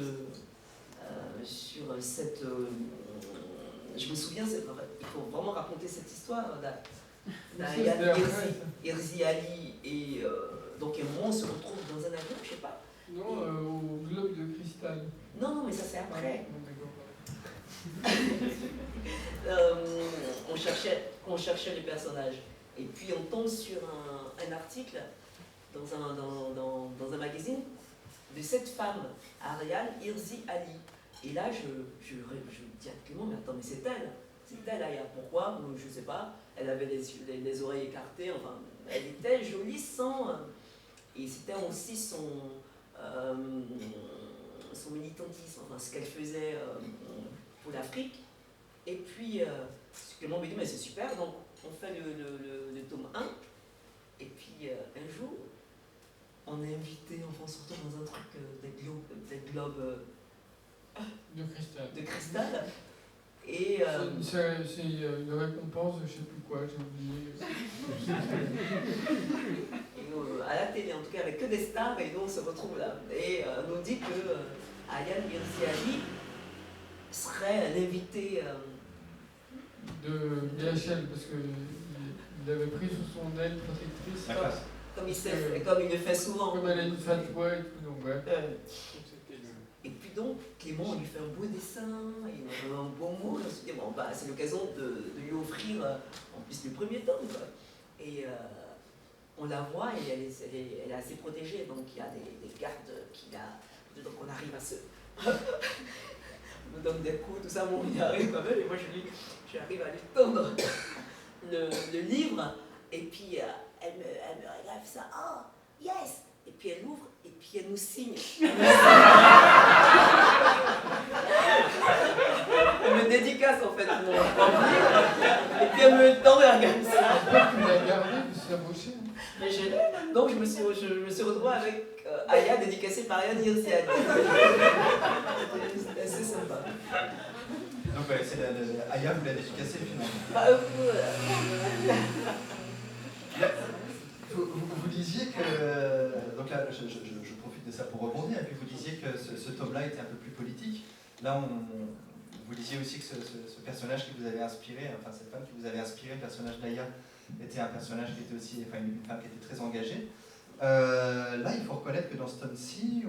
Je me souviens, il faut vraiment raconter cette histoire d'Irzi Ali, et donc et moi on se retrouve dans un avion, je sais pas. Non, au globe de cristal. Non, mais ça c'est après. On cherchait les personnages, et puis on tombe sur un article dans un magazine de cette femme, Ariane Irzi Ali. Et là, je dis à Clément, mais attends, mais c'est elle, Aya. Pourquoi? Je ne sais pas. Elle avait les oreilles écartées, enfin, elle était jolie sans... Et c'était aussi son militantisme, enfin, ce qu'elle faisait pour l'Afrique. Et puis, Clément me dit, mais c'est super, donc on fait le tome 1. Et puis, un jour, on est invité, enfin, surtout dans un truc des globes de cristal. Et c'est une récompense de je sais plus quoi, j'ai oublié. Et à la télé, en tout cas, avec que des stars, et nous on se retrouve là. Et on nous dit que Ayaan Hirsi Ali serait l'invité de BHL, parce qu'il avait pris sous son aile protectrice. Comme il le fait souvent. Comme elle a une fatwa et tout, donc ouais. Et puis donc, Clément, on lui fait un beau dessin, et un beau mot, et on se dit, bon, bah, c'est l'occasion de lui offrir, en plus, le premier tome, quoi. Et on la voit, et elle est assez protégée, donc il y a des gardes qui la... Donc on arrive à se... on me donne des coups, tout ça, bon, on y arrive quand même, et moi j'arrive à lui tendre le livre, et puis elle me regarde ça, oh, yes! Et puis elle ouvre, et puis elle nous signe. Elle me dédicace en fait mon livre, et puis elle me tend et elle regarde ça. Tu l'as gardé, tu s'est embauché. Mais donc je me suis retrouvé avec Aya dédicacée par Ayaan Hirsi Ali. C'était assez sympa. Donc ouais, Aya vous l'a dédicacée finalement. Vous disiez que, donc là je profite de ça pour rebondir, et puis vous disiez que ce tome-là était un peu plus politique. Là vous disiez aussi que ce personnage qui vous avait inspiré, enfin cette femme qui vous avait inspiré, le personnage d'Aya, était un personnage qui était aussi, enfin une femme qui était très engagée. Là il faut reconnaître que dans ce tome-ci,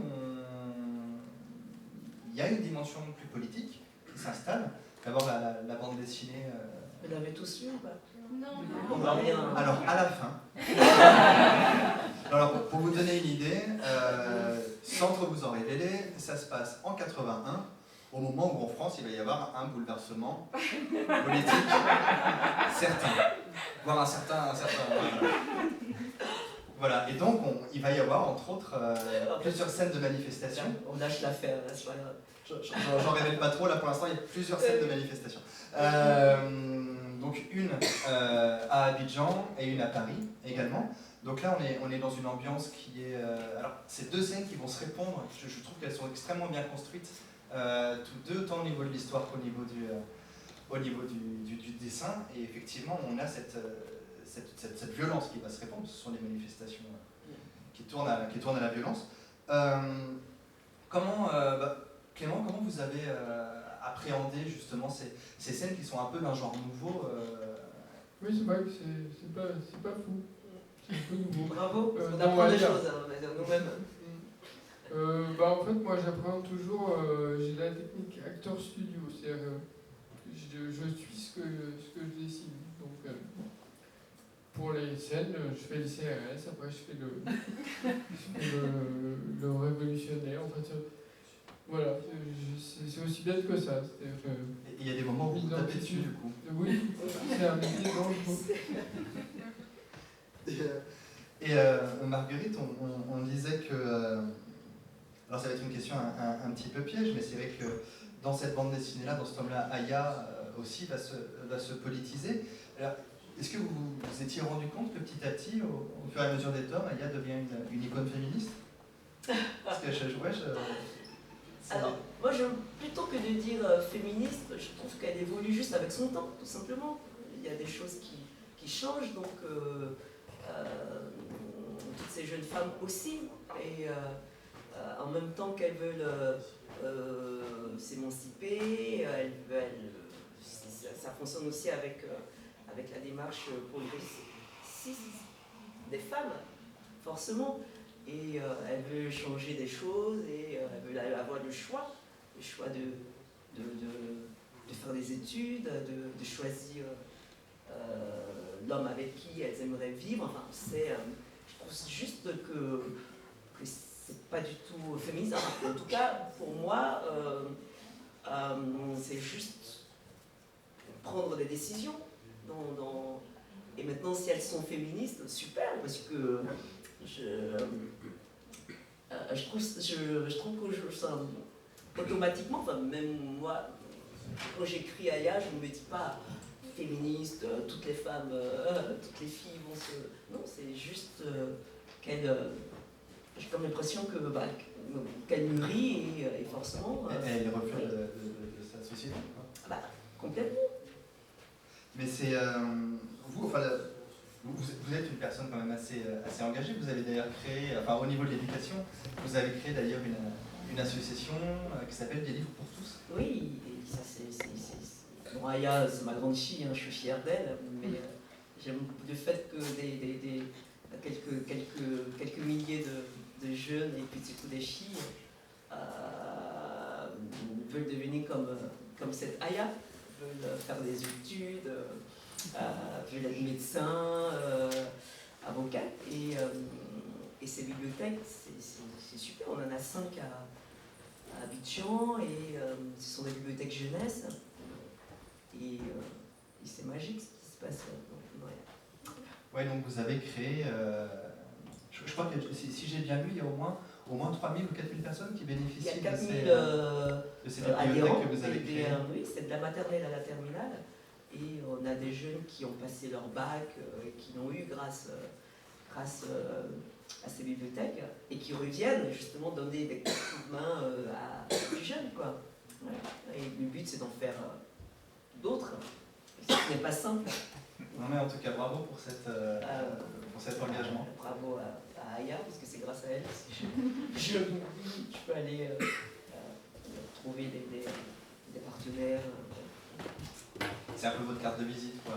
il y a une dimension plus politique qui s'installe. D'abord la bande dessinée... Vous l'avez tous lu ou pas? Non. Alors, à la fin, alors, pour vous donner une idée, sans trop vous en révéler, ça se passe en 81, au moment où en France il va y avoir un bouleversement politique certain, voire un certain voilà, et donc il va y avoir entre autres plusieurs scènes de manifestation. On lâche l'affaire, là, c'est pas grave. J'en révèle pas trop, là pour l'instant il y a plusieurs scènes de manifestation. Donc une à Abidjan et une à Paris également. Donc là on est dans une ambiance qui est... alors c'est deux scènes qui vont se répondre, je trouve qu'elles sont extrêmement bien construites, toutes deux, tant au niveau de l'histoire qu'au niveau du dessin, et effectivement on a cette violence qui va se répandre, ce sont les manifestations qui tournent à la violence. Clément, comment vous avez appréhendé justement ces scènes qui sont un peu d'un genre nouveau Oui, c'est vrai que c'est pas fou. C'est un peu nouveau. Bravo, on apprend des choses nous-mêmes. En fait, moi j'appréhende toujours, j'ai la technique acteur studio, c'est-à-dire je suis ce que je dessine. Donc, pour les scènes, je fais le CRS, après je fais le révolutionnaire. En fait, voilà, c'est aussi bête que ça. Il y a des moments où vous tapez dessus, du coup. Oui, c'est un métier dangereux. Et Marguerite, on disait que... alors ça va être une question un petit peu piège, mais c'est vrai que dans cette bande dessinée-là, dans ce tome-là, Aya aussi va se politiser. Alors, est-ce que vous vous étiez rendu compte que petit à petit, au fur et à mesure des tomes, Aya devient une icône féministe? Parce que alors, moi, plutôt que de dire féministe, je trouve qu'elle évolue juste avec son temps, tout simplement. Il y a des choses qui changent, donc toutes ces jeunes femmes aussi. Et en même temps qu'elles veulent s'émanciper, ça fonctionne aussi avec la démarche progressiste des femmes, forcément. Et elle veut changer des choses et elle veut avoir le choix de faire des études, de choisir l'homme avec qui elles aimeraient vivre. Enfin, je trouve juste que c'est pas du tout féministe. En tout cas, pour moi, c'est juste prendre des décisions. Et maintenant, si elles sont féministes, super, parce que je trouve que automatiquement, enfin, même moi, quand j'écris Aya, je ne me dis pas féministe, toutes les femmes, toutes les filles vont se... Non, c'est juste qu'elle... j'ai comme l'impression qu'elle mûrit et forcément... elle est reflet de sa société, quoi. Complètement. Mais c'est... vous êtes une personne quand même assez engagée. Vous avez d'ailleurs créé, enfin au niveau de l'éducation, vous avez créé d'ailleurs une association qui s'appelle Des livres pour tous. Oui, et ça c'est... Bon, Aya, c'est ma grande fille, je suis fière d'elle, mais j'aime le fait que quelques milliers de jeunes, et puis surtout des filles, veulent devenir comme cette Aya, veulent faire des études, veulent être médecins, avocats, et ces bibliothèques, c'est super. On en a 5 à Abidjan, et ce sont des bibliothèques jeunesse, et c'est magique ce qui se passe. Oui, donc vous avez créé, je crois que si j'ai bien lu, il y a au moins 3000 ou 4000 personnes qui bénéficient de ces bibliothèques que vous avez créées. Oui, c'est de la maternelle à la terminale. Et on a des jeunes qui ont passé leur bac, qui l'ont eu grâce à ces bibliothèques, et qui reviennent justement donner des coups de main à plus jeunes, quoi. Voilà. Et le but, c'est d'en faire d'autres. Ce n'est pas simple. Non, mais en tout cas, bravo pour cet engagement. Bravo à Aya, parce que c'est grâce à elle que je peux aller trouver des partenaires. C'est un peu votre carte de visite, quoi.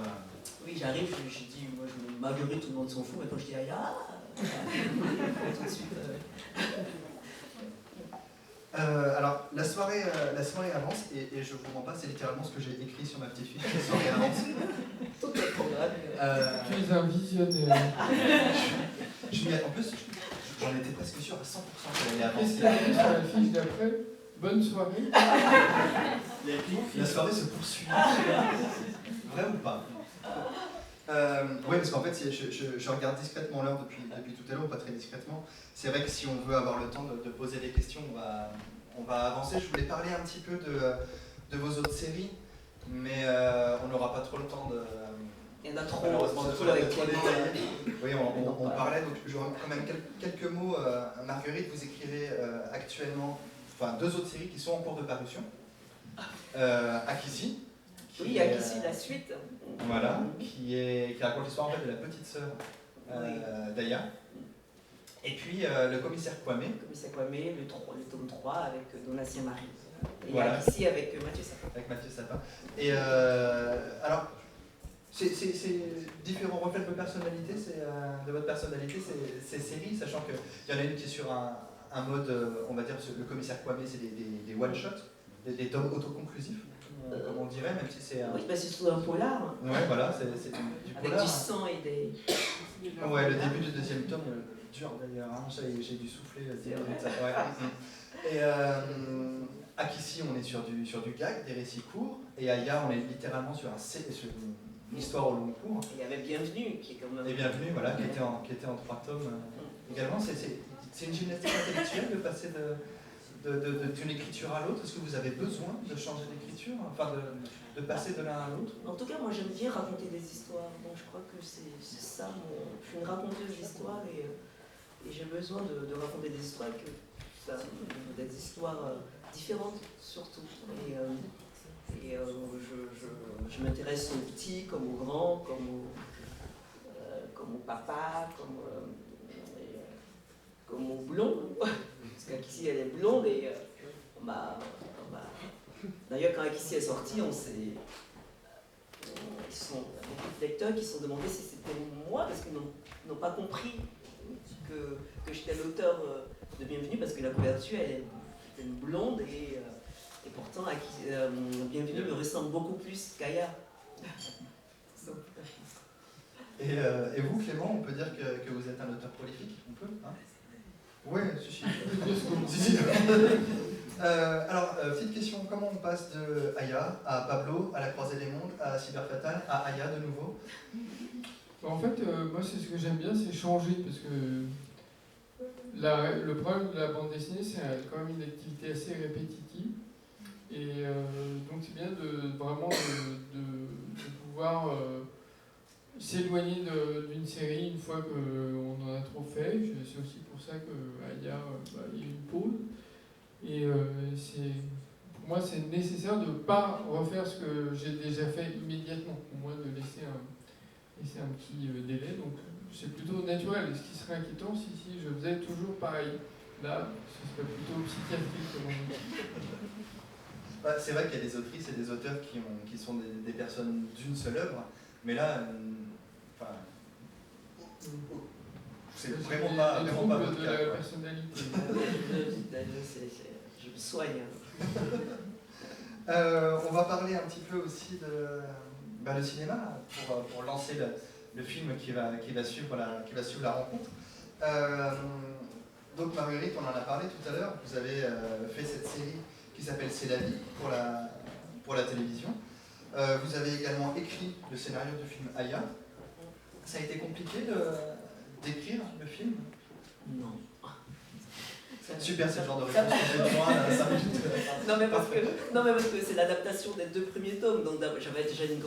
Oui, j'arrive, je dis, moi, Marguerite, tout le monde s'en fout, mais quand je dis Aya, tout de suite. Alors, la soirée avance, et je vous mens pas, c'est littéralement ce que j'ai écrit sur ma petite fiche. La soirée avance. Tout le programme. Tu es un visionnaire. En plus, j'en étais presque sûr à 100% qu'elle allait avancer. Qu'est-ce qu'il y a sur la fiche d'après? Bonne soirée. La soirée se poursuit. Vrai ou pas? Oui, parce qu'en fait, je regarde discrètement l'heure depuis tout à l'heure, pas très discrètement. C'est vrai que si on veut avoir le temps de poser des questions, on va avancer. Je voulais parler un petit peu de vos autres séries, mais on n'aura pas trop le temps de... Il y en a trop, malheureusement, trop détaillé. Oui, on parlait, donc j'aurais quand même quelques mots. Marguerite, vous écrivez actuellement 2 autres séries qui sont en cours de parution. Akissi. Oui, Akissi, la suite. Voilà, qui raconte l'histoire en fait de la petite sœur d'Aya. Et puis le commissaire Kwame. Le commissaire Kwame, le tome 3 avec Donatien Marie. Et voilà. Akissi avec Mathieu Sapin. Avec Mathieu Sapin. Et alors, c'est différents reflets de votre personnalité, ces séries, sachant qu'il y en a une qui est sur un mode, on va dire, le commissaire Kwame, c'est des one-shots. des tomes autoconclusifs, comme on dirait, même si c'est un... Oui, bah c'est surtout un polar. Ouais, voilà, c'est du Avec polar. du sang et des... Ouais, le début du deuxième tome, dur d'ailleurs, hein, j'ai dû souffler 10 minutes. Ouais. Et Akissi, on est sur du gag, des récits courts, et Aya, on est littéralement sur une histoire au long cours. Il y avait Bienvenue, qui est quand même... Et Bienvenue, voilà, qui était en 3 tomes. Également, c'est une gymnastique intellectuelle de passer d'une écriture à l'autre. Est-ce que vous avez besoin de changer d'écriture, enfin de passer de l'un à l'autre? En tout cas, moi j'aime bien raconter des histoires, donc je crois que c'est ça, je suis une raconteuse d'histoires et j'ai besoin de raconter des histoires, des histoires différentes surtout. Et je m'intéresse aux petits comme aux grands, comme au papa, comme au blond, parce qu'Akissi elle est blonde et d'ailleurs quand Akissi est sortie, ils sont beaucoup de lecteurs qui se sont demandé si c'était moi, parce qu'ils n'ont pas compris que j'étais l'auteur de Bienvenue, parce que la couverture elle est une blonde et pourtant Bienvenue me ressemble beaucoup plus qu'Aya. Et vous, Clément, on peut dire que vous êtes un auteur prolifique? On peut, hein? Oui, si. Alors, petite question, comment on passe de Aya à Pablo, à La Croisée des Mondes, à Cyberfatal, à Aya de nouveau? En fait, moi, c'est ce que j'aime bien, c'est changer, parce que le problème de la bande dessinée, c'est quand même une activité assez répétitive. Et donc, c'est bien vraiment de pouvoir s'éloigner d'une série une fois qu'on en a trop fait. C'est aussi pour ça qu'Aya, il y a eu une pause. Et pour moi, c'est nécessaire de ne pas refaire ce que j'ai déjà fait immédiatement, au moins de laisser un petit délai. Donc, c'est plutôt naturel. Ce qui serait inquiétant, si je faisais toujours pareil. Là, ce serait plutôt psychiatrique, comme on dit. C'est vrai qu'il y a des autrices et des auteurs qui sont des personnes d'une seule œuvre, mais là, c'est vraiment pas votre cas. La personnalité. Je me soigne. On va parler un petit peu aussi de cinéma pour lancer le film qui va suivre la rencontre. Donc Marguerite, on en a parlé tout à l'heure, vous avez fait cette série qui s'appelle C'est la vie pour la télévision. Vous avez également écrit le scénario du film Aya. Ça a été compliqué d'écrire le film? Non. Super, c'est le genre de réponse que j'ai besoin à 5 minutes. Non mais parce que c'est l'adaptation des 2 premiers tomes, donc j'avais déjà une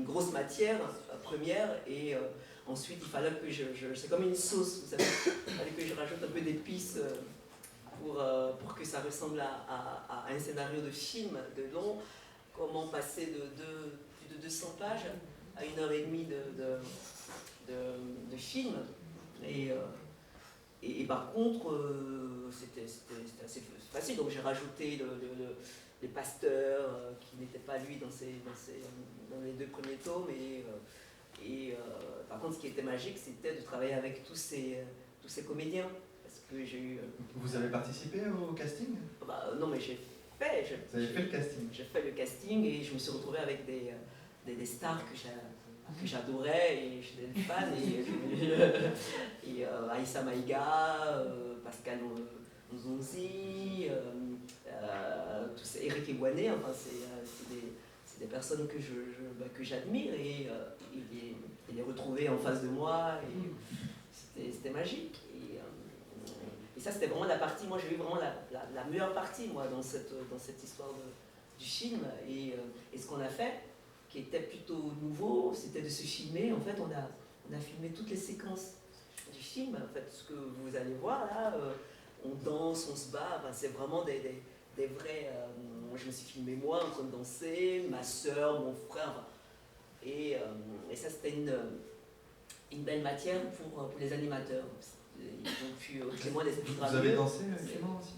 grosse matière première et ensuite il fallait que c'est comme une sauce, vous savez, il fallait que je rajoute un peu d'épices pour que ça ressemble à un scénario de film, de long, comment passer de plus de 200 pages à 1h30 de film. Et par contre, c'était assez facile, donc j'ai rajouté les pasteurs qui n'étaient pas lui dans les 2 premiers tomes. Et par contre, ce qui était magique, c'était de travailler avec tous ces comédiens. Parce que j'ai eu. Vous avez participé au casting? Non, mais Vous avez fait le casting? J'ai fait le casting et je me suis retrouvée avec des stars que j'adorais et j'étais fan. Et Aïssa Maïga, Pascal Nzonzi, Eric Eguané, enfin, c'est des personnes que j'admire et les retrouver en face de moi, et c'était magique. Et ça, c'était vraiment la partie, moi j'ai eu vraiment la meilleure partie moi, dans cette histoire du film. Et ce qu'on a fait, qui était plutôt nouveau, c'était de se filmer. En fait, on a filmé toutes les séquences du film. En fait, ce que vous allez voir là, on danse, on se bat, enfin, c'est vraiment des vrais... je me suis filmé moi en train de danser, ma soeur, mon frère. Et ça, c'était une belle matière pour les animateurs. Ils ont pu témoin des Vous avez dansé, Clément, aussi?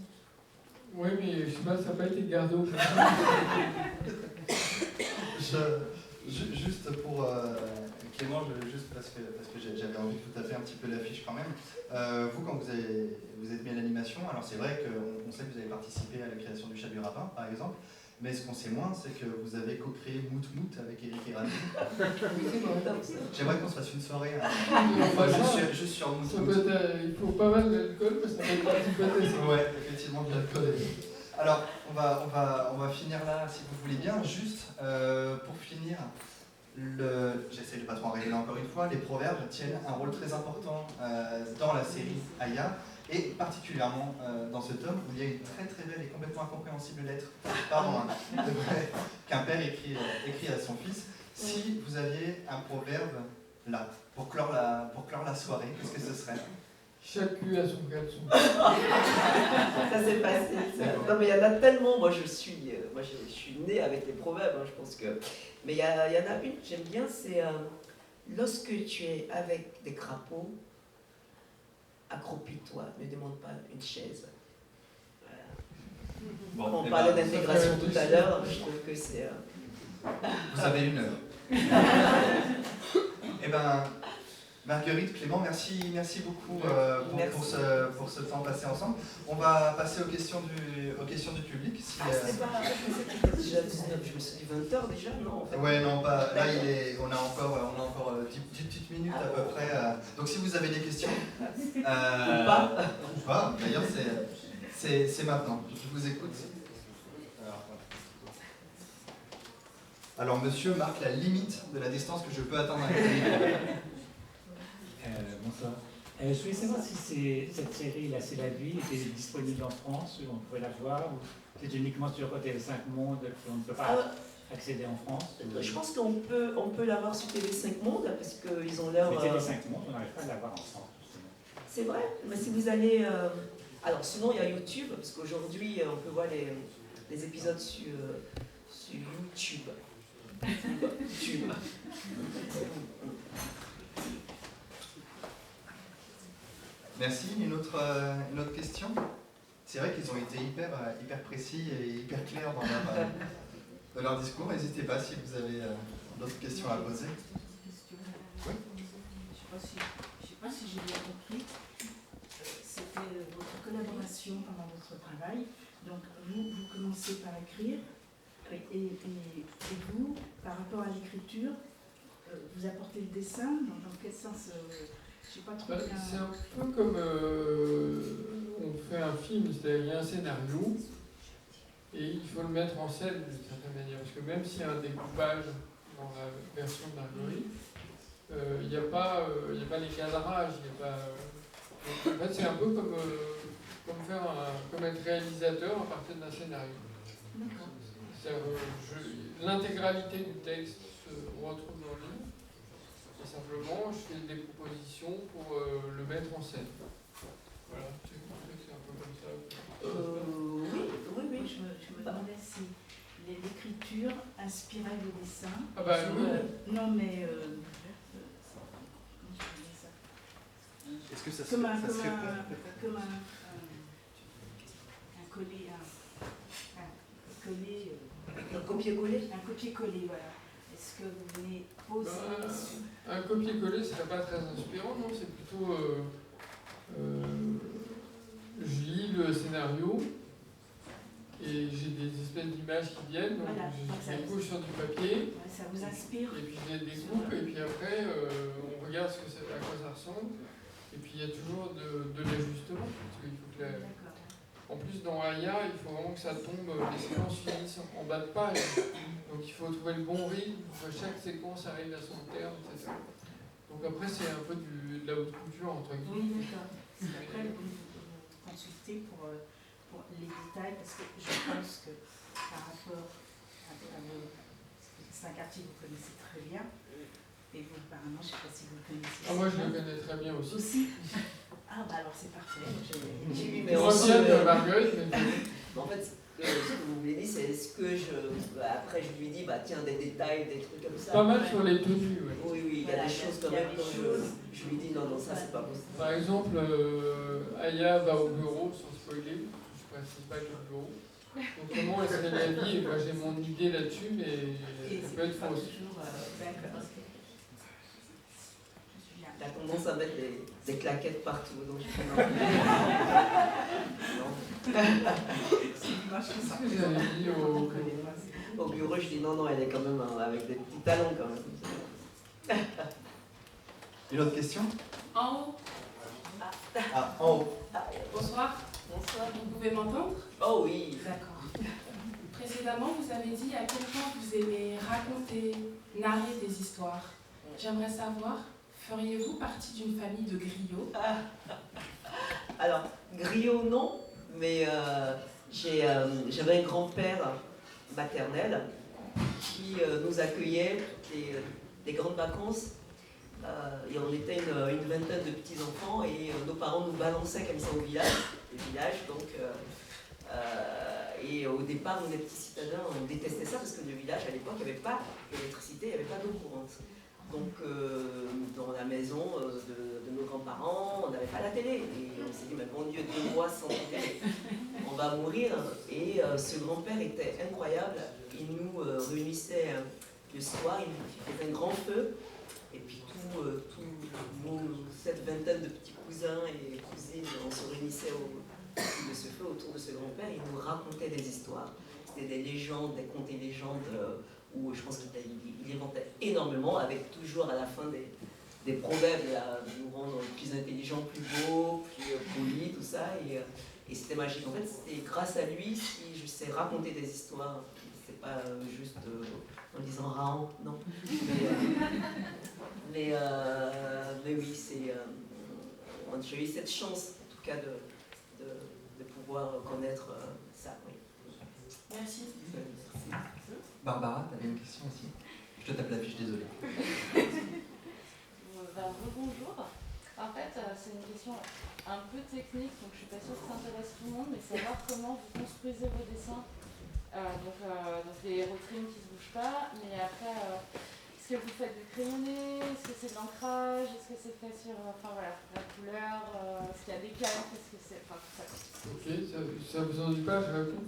Oui, mais je sais pas, ça n'a pas été gardé au Juste pour Clément, juste parce que j'avais envie de vous taper un petit peu l'affiche quand même. Vous, quand vous êtes mis à l'animation, alors c'est vrai qu'on sait que vous avez participé à la création du Chat du Rapin, par exemple, mais ce qu'on sait moins, c'est que vous avez co-créé Mout Mout avec Eric et Rami. J'aimerais qu'on se fasse une soirée. Juste sur Mout Mout. Il faut pas mal d'alcool, mais ça peut être pas petit peu. Ouais, effectivement, de l'alcool. Alors, on va finir là, si vous voulez bien. Juste pour finir, j'essaie de ne pas trop en révéler encore une fois, les proverbes tiennent un rôle très important dans la série Aya, et particulièrement dans ce tome où il y a une très très belle et complètement incompréhensible lettre qu'un père écrit à son fils. Si vous aviez un proverbe là, pour clore la soirée, qu'est-ce que ce serait? Chaque cul a son caleçon. Ça s'est passé. Ça. Non mais il y en a tellement. Moi je suis née avec les proverbes. Hein, je pense que. Mais il y en a une que j'aime bien. C'est lorsque tu es avec des crapauds, accroupis-toi. Ne demande pas une chaise. Voilà. Bon, on parlait d'intégration tout à l'heure. Je trouve que c'est. Vous avez 1 heure. Eh ben. Marguerite, Clément, merci beaucoup pour ce temps passé ensemble. On va passer aux questions du public. Si, c'est pas déjà 19, je me suis dit 20h déjà, non en fait. Ouais, non, pas. Là, on a encore 10 petites minutes à peu près. Donc si vous avez des questions. Ou pas. D'ailleurs, c'est maintenant. Je vous écoute. Alors, monsieur marque la limite de la distance que je peux atteindre avec lui. Bonsoir. Je voulais savoir si cette série, La C'est la vie, était disponible en France, où on pouvait la voir, ou c'est uniquement sur TV5 Monde qu'on ne peut pas accéder en France. Je pense qu'on peut la voir sur TV5 Monde, parce qu'ils ont leur... Mais TV5 Monde, on n'arrive pas à la voir en France. C'est vrai, mais si vous allez... Alors sinon, il y a YouTube, parce qu'aujourd'hui, on peut voir les épisodes sur YouTube. YouTube. Merci. Une autre question? C'est vrai qu'ils ont été hyper précis et hyper clairs dans leur discours. N'hésitez pas si vous avez d'autres questions à poser. Oui. Je ne sais pas si j'ai bien compris. C'était votre collaboration pendant votre travail. Donc vous commencez par écrire et vous, par rapport à l'écriture, vous apportez le dessin. Dans quel sens je sais pas trop bien. C'est un peu comme on fait un film, c'est-à-dire il y a un scénario et il faut le mettre en scène d'une certaine manière. Parce que même s'il y a un découpage dans la version de Marguerite, il n'y a pas les cadrages, donc, en fait, c'est un peu comme être réalisateur à partir d'un scénario. L'intégralité du texte se retrouve dans le livre. Et simplement, je fais des propositions pour le mettre en scène. Voilà, c'est un peu comme ça. Oui, je me demandais si l'écriture inspirait le dessin. Ah bah oui. Non, mais... Est-ce que ça comme un copier-coller. Un copier-coller, voilà. Est-ce que vous venez poser un copier-coller, ce serait pas très inspirant, non? C'est plutôt... je lis le scénario et j'ai des espèces d'images qui viennent, donc voilà, je les couche sur du papier. Ça vous inspire. Et puis je les découpe, et puis après, on regarde à quoi ça ressemble. Et puis il y a toujours de l'ajustement, parce qu'il faut que en plus, dans Aya, il faut vraiment que ça tombe, les séquences finissent en bas de page. Donc il faut trouver le bon rythme pour que chaque séquence arrive à son terme, etc. Donc après, c'est un peu de la haute couture, entre guillemets. Oui, d'accord. Après, vous consultez pour les détails, parce que je pense que par rapport à vos... C'est un quartier que vous connaissez très bien. Et vous, apparemment, je ne sais pas si vous le connaissez. Ah, moi, je le connais très bien aussi. Aussi. Ah, bah alors c'est parfait. Mais on revient de Marguerite. En fait, ce que vous voulez dire, c'est ce que après, je lui dis, bah tiens, des détails, des trucs comme ça. Pas mal sur les tenues, oui. Oui, il y a des choses quand même quand je lui dis, non, ça, c'est pas possible. Par exemple, Aya va au bureau, sans spoiler, je ne précise pas quel bureau. Donc, comment elle serait la vie? Moi, j'ai mon idée là-dessus, mais ça peut être fausse. Il a tendance à mettre des claquettes partout. Donc je dis non. Qu'est-ce que j'avais dit au bureau, je dis non, elle est quand même avec des petits talons quand même. Une autre question? En haut. Ah, en haut. Bonsoir. Bonsoir. Vous pouvez m'entendre? Oh oui. D'accord. Précédemment, vous avez dit à quel point vous aimez raconter, narrer des histoires. J'aimerais savoir, feriez-vous partie d'une famille de griots? Alors, griot non, mais j'avais un grand-père maternel qui nous accueillait des grandes vacances. Et on était une vingtaine de petits-enfants et nos parents nous balançaient comme ça au village. Et au départ, nous les petits citadins, on détestait ça parce que le village, à l'époque, il n'y avait pas d'électricité, il n'y avait pas d'eau courante. Donc, dans la maison de nos grands-parents, on n'avait pas la télé. Et on s'est dit, mais bon Dieu, 2 mois sans télé, on va mourir. Et ce grand-père était incroyable. Il nous réunissait le soir, il faisait un grand feu. Et puis, cette vingtaine de petits cousins et cousines, on se réunissait de ce feu autour de ce grand-père. Il nous racontait des histoires. C'était des légendes, des contes et légendes. Où je pense qu'il inventait énormément, avec toujours à la fin des proverbes nous rendre plus intelligents, plus beaux, plus polis, tout ça. Et c'était magique. En fait, c'était grâce à lui si je sais raconter des histoires. C'est pas juste en disant Raon, non. Mais oui, j'ai eu cette chance, en tout cas, de pouvoir connaître ça. Oui. Merci. Barbara, tu avais une question aussi? Je te tape la fiche, désolé. Bonjour. En fait, c'est une question un peu technique, donc je suis pas sûre que ça intéresse tout le monde, mais savoir comment vous construisez vos dessins. Donc les rotrines qui ne se bougent pas, mais après, est-ce que vous faites du crayonné? Est-ce que c'est de l'ancrage? Est-ce que c'est fait sur la couleur? Est-ce qu'il y a des calques? Est-ce que c'est... Enfin, tout ça. Ok, ça vous ennuie pas, je réponds.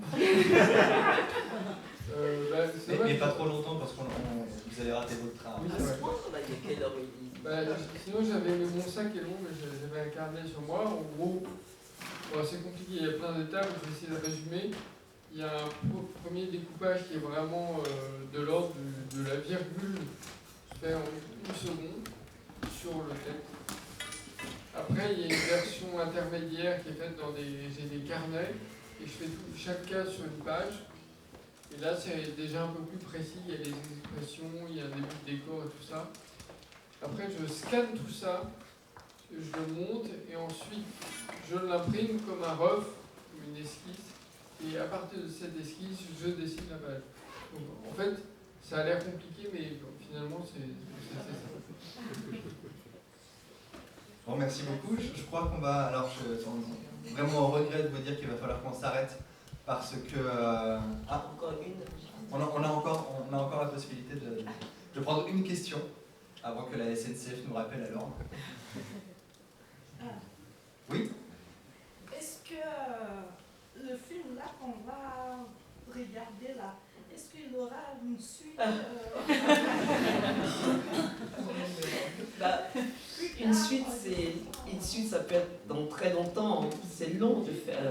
Mais pas trop longtemps parce que vous allez rater votre train. Oui, c'est vrai. Sinon j'avais mon sac est long, mais j'avais un carnet sur moi. En gros, c'est compliqué, il y a plein d'étapes, je vais essayer de résumer. Il y a un premier découpage qui est vraiment de l'ordre de la virgule fait en 1 seconde sur le texte. Après, il y a une version intermédiaire qui est faite dans j'ai des carnets et je fais chaque case sur une page. Et là, c'est déjà un peu plus précis, il y a des expressions, il y a un début de décor et tout ça. Après, je scanne tout ça, je le monte et ensuite je l'imprime comme un rough, comme une esquisse. Et à partir de cette esquisse, je dessine la page. Donc, en fait, ça a l'air compliqué, mais finalement, c'est ça. Bon, merci beaucoup. Je crois qu'on va... Alors, vraiment au regret de vous dire qu'il va falloir qu'on s'arrête parce que... Encore une. On a encore la possibilité de prendre une question avant que la SNCF nous rappelle à l'ordre. Oui? Est-ce que le film là qu'on va regarder là, est-ce qu'il aura une suite Une suite, ça peut être dans très longtemps. C'est long de faire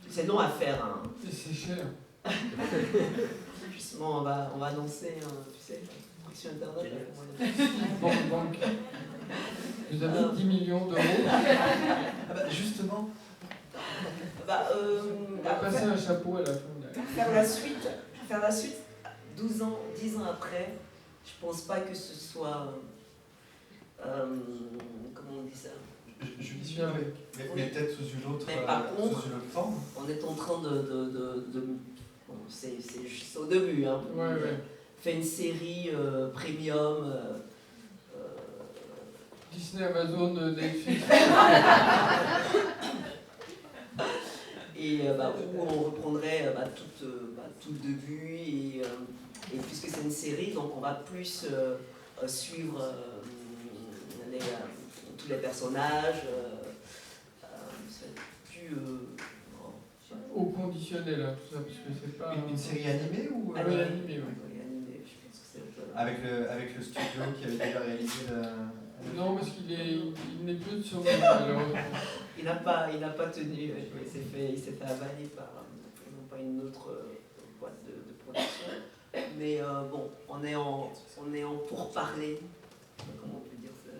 c'est long à faire. Et c'est cher. Justement, on va annoncer, tu sais, sur Internet. Banque. Vous avez 10 millions d'euros. Justement. On va passer un chapeau à la fin. Faire la suite, 10 ans après, je pense pas que ce soit... comment on dit ça? Judicieux, mais peut-être sous une autre forme. On est en train bon, c'est juste au début, hein. Ouais. Fait une série premium. Disney, Amazon, Netflix. Et où on reprendrait tout le début. Et puisque c'est une série, donc on va plus suivre tous les personnages. Plus... Au conditionnel, hein, tout ça, parce que c'est pas... Une série animée ou... animée, oui. Oui, animée, je pense que c'est avec le studio qui avait déjà réalisé le... Non, parce qu'il n'est plus de survie, malheureusement. Il n'a pas tenu, il s'est fait avaler par non pas une autre boîte de production. Mais bon, on est en pourparlers, comment on peut dire ça,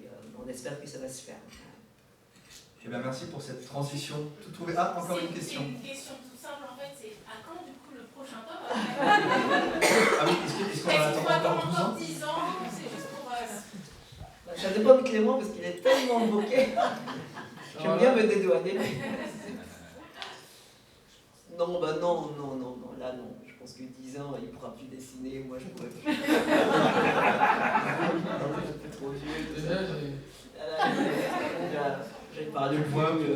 et on espère que ça va se faire. Eh bien, merci pour cette transition. Tout trouvé. Ah, encore une question. C'est une question toute simple en fait, c'est à quand du coup le prochain tome? Ah oui, est-ce qu'on va Est-ce qu'on va attendre attendre encore 12 ans? encore 10 ans? C'est juste pour... Ça dépend de Clément parce qu'il est tellement bokeh. J'aime bien me dédouaner. Non, bah non, là non. Je pense que 10 ans, il ne pourra plus dessiner, moi je pourrais plus. Je suis trop vieux. Déjà, Je parle Tu le vois, plus.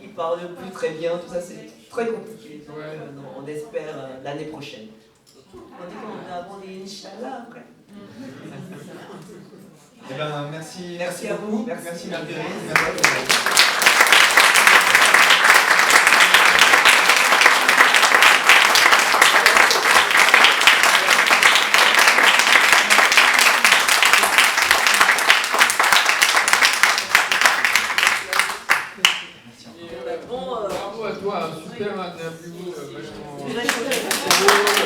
Il parle plus très bien, tout ça c'est très compliqué. Donc, Ouais. non, on espère l'année prochaine. On dit qu'on a avant des Inch'Allah après. Eh bien, merci. Merci à vous. Merci Marguerite. Merci à vous. bravo à toi, un super interview, vachement. Très chouette.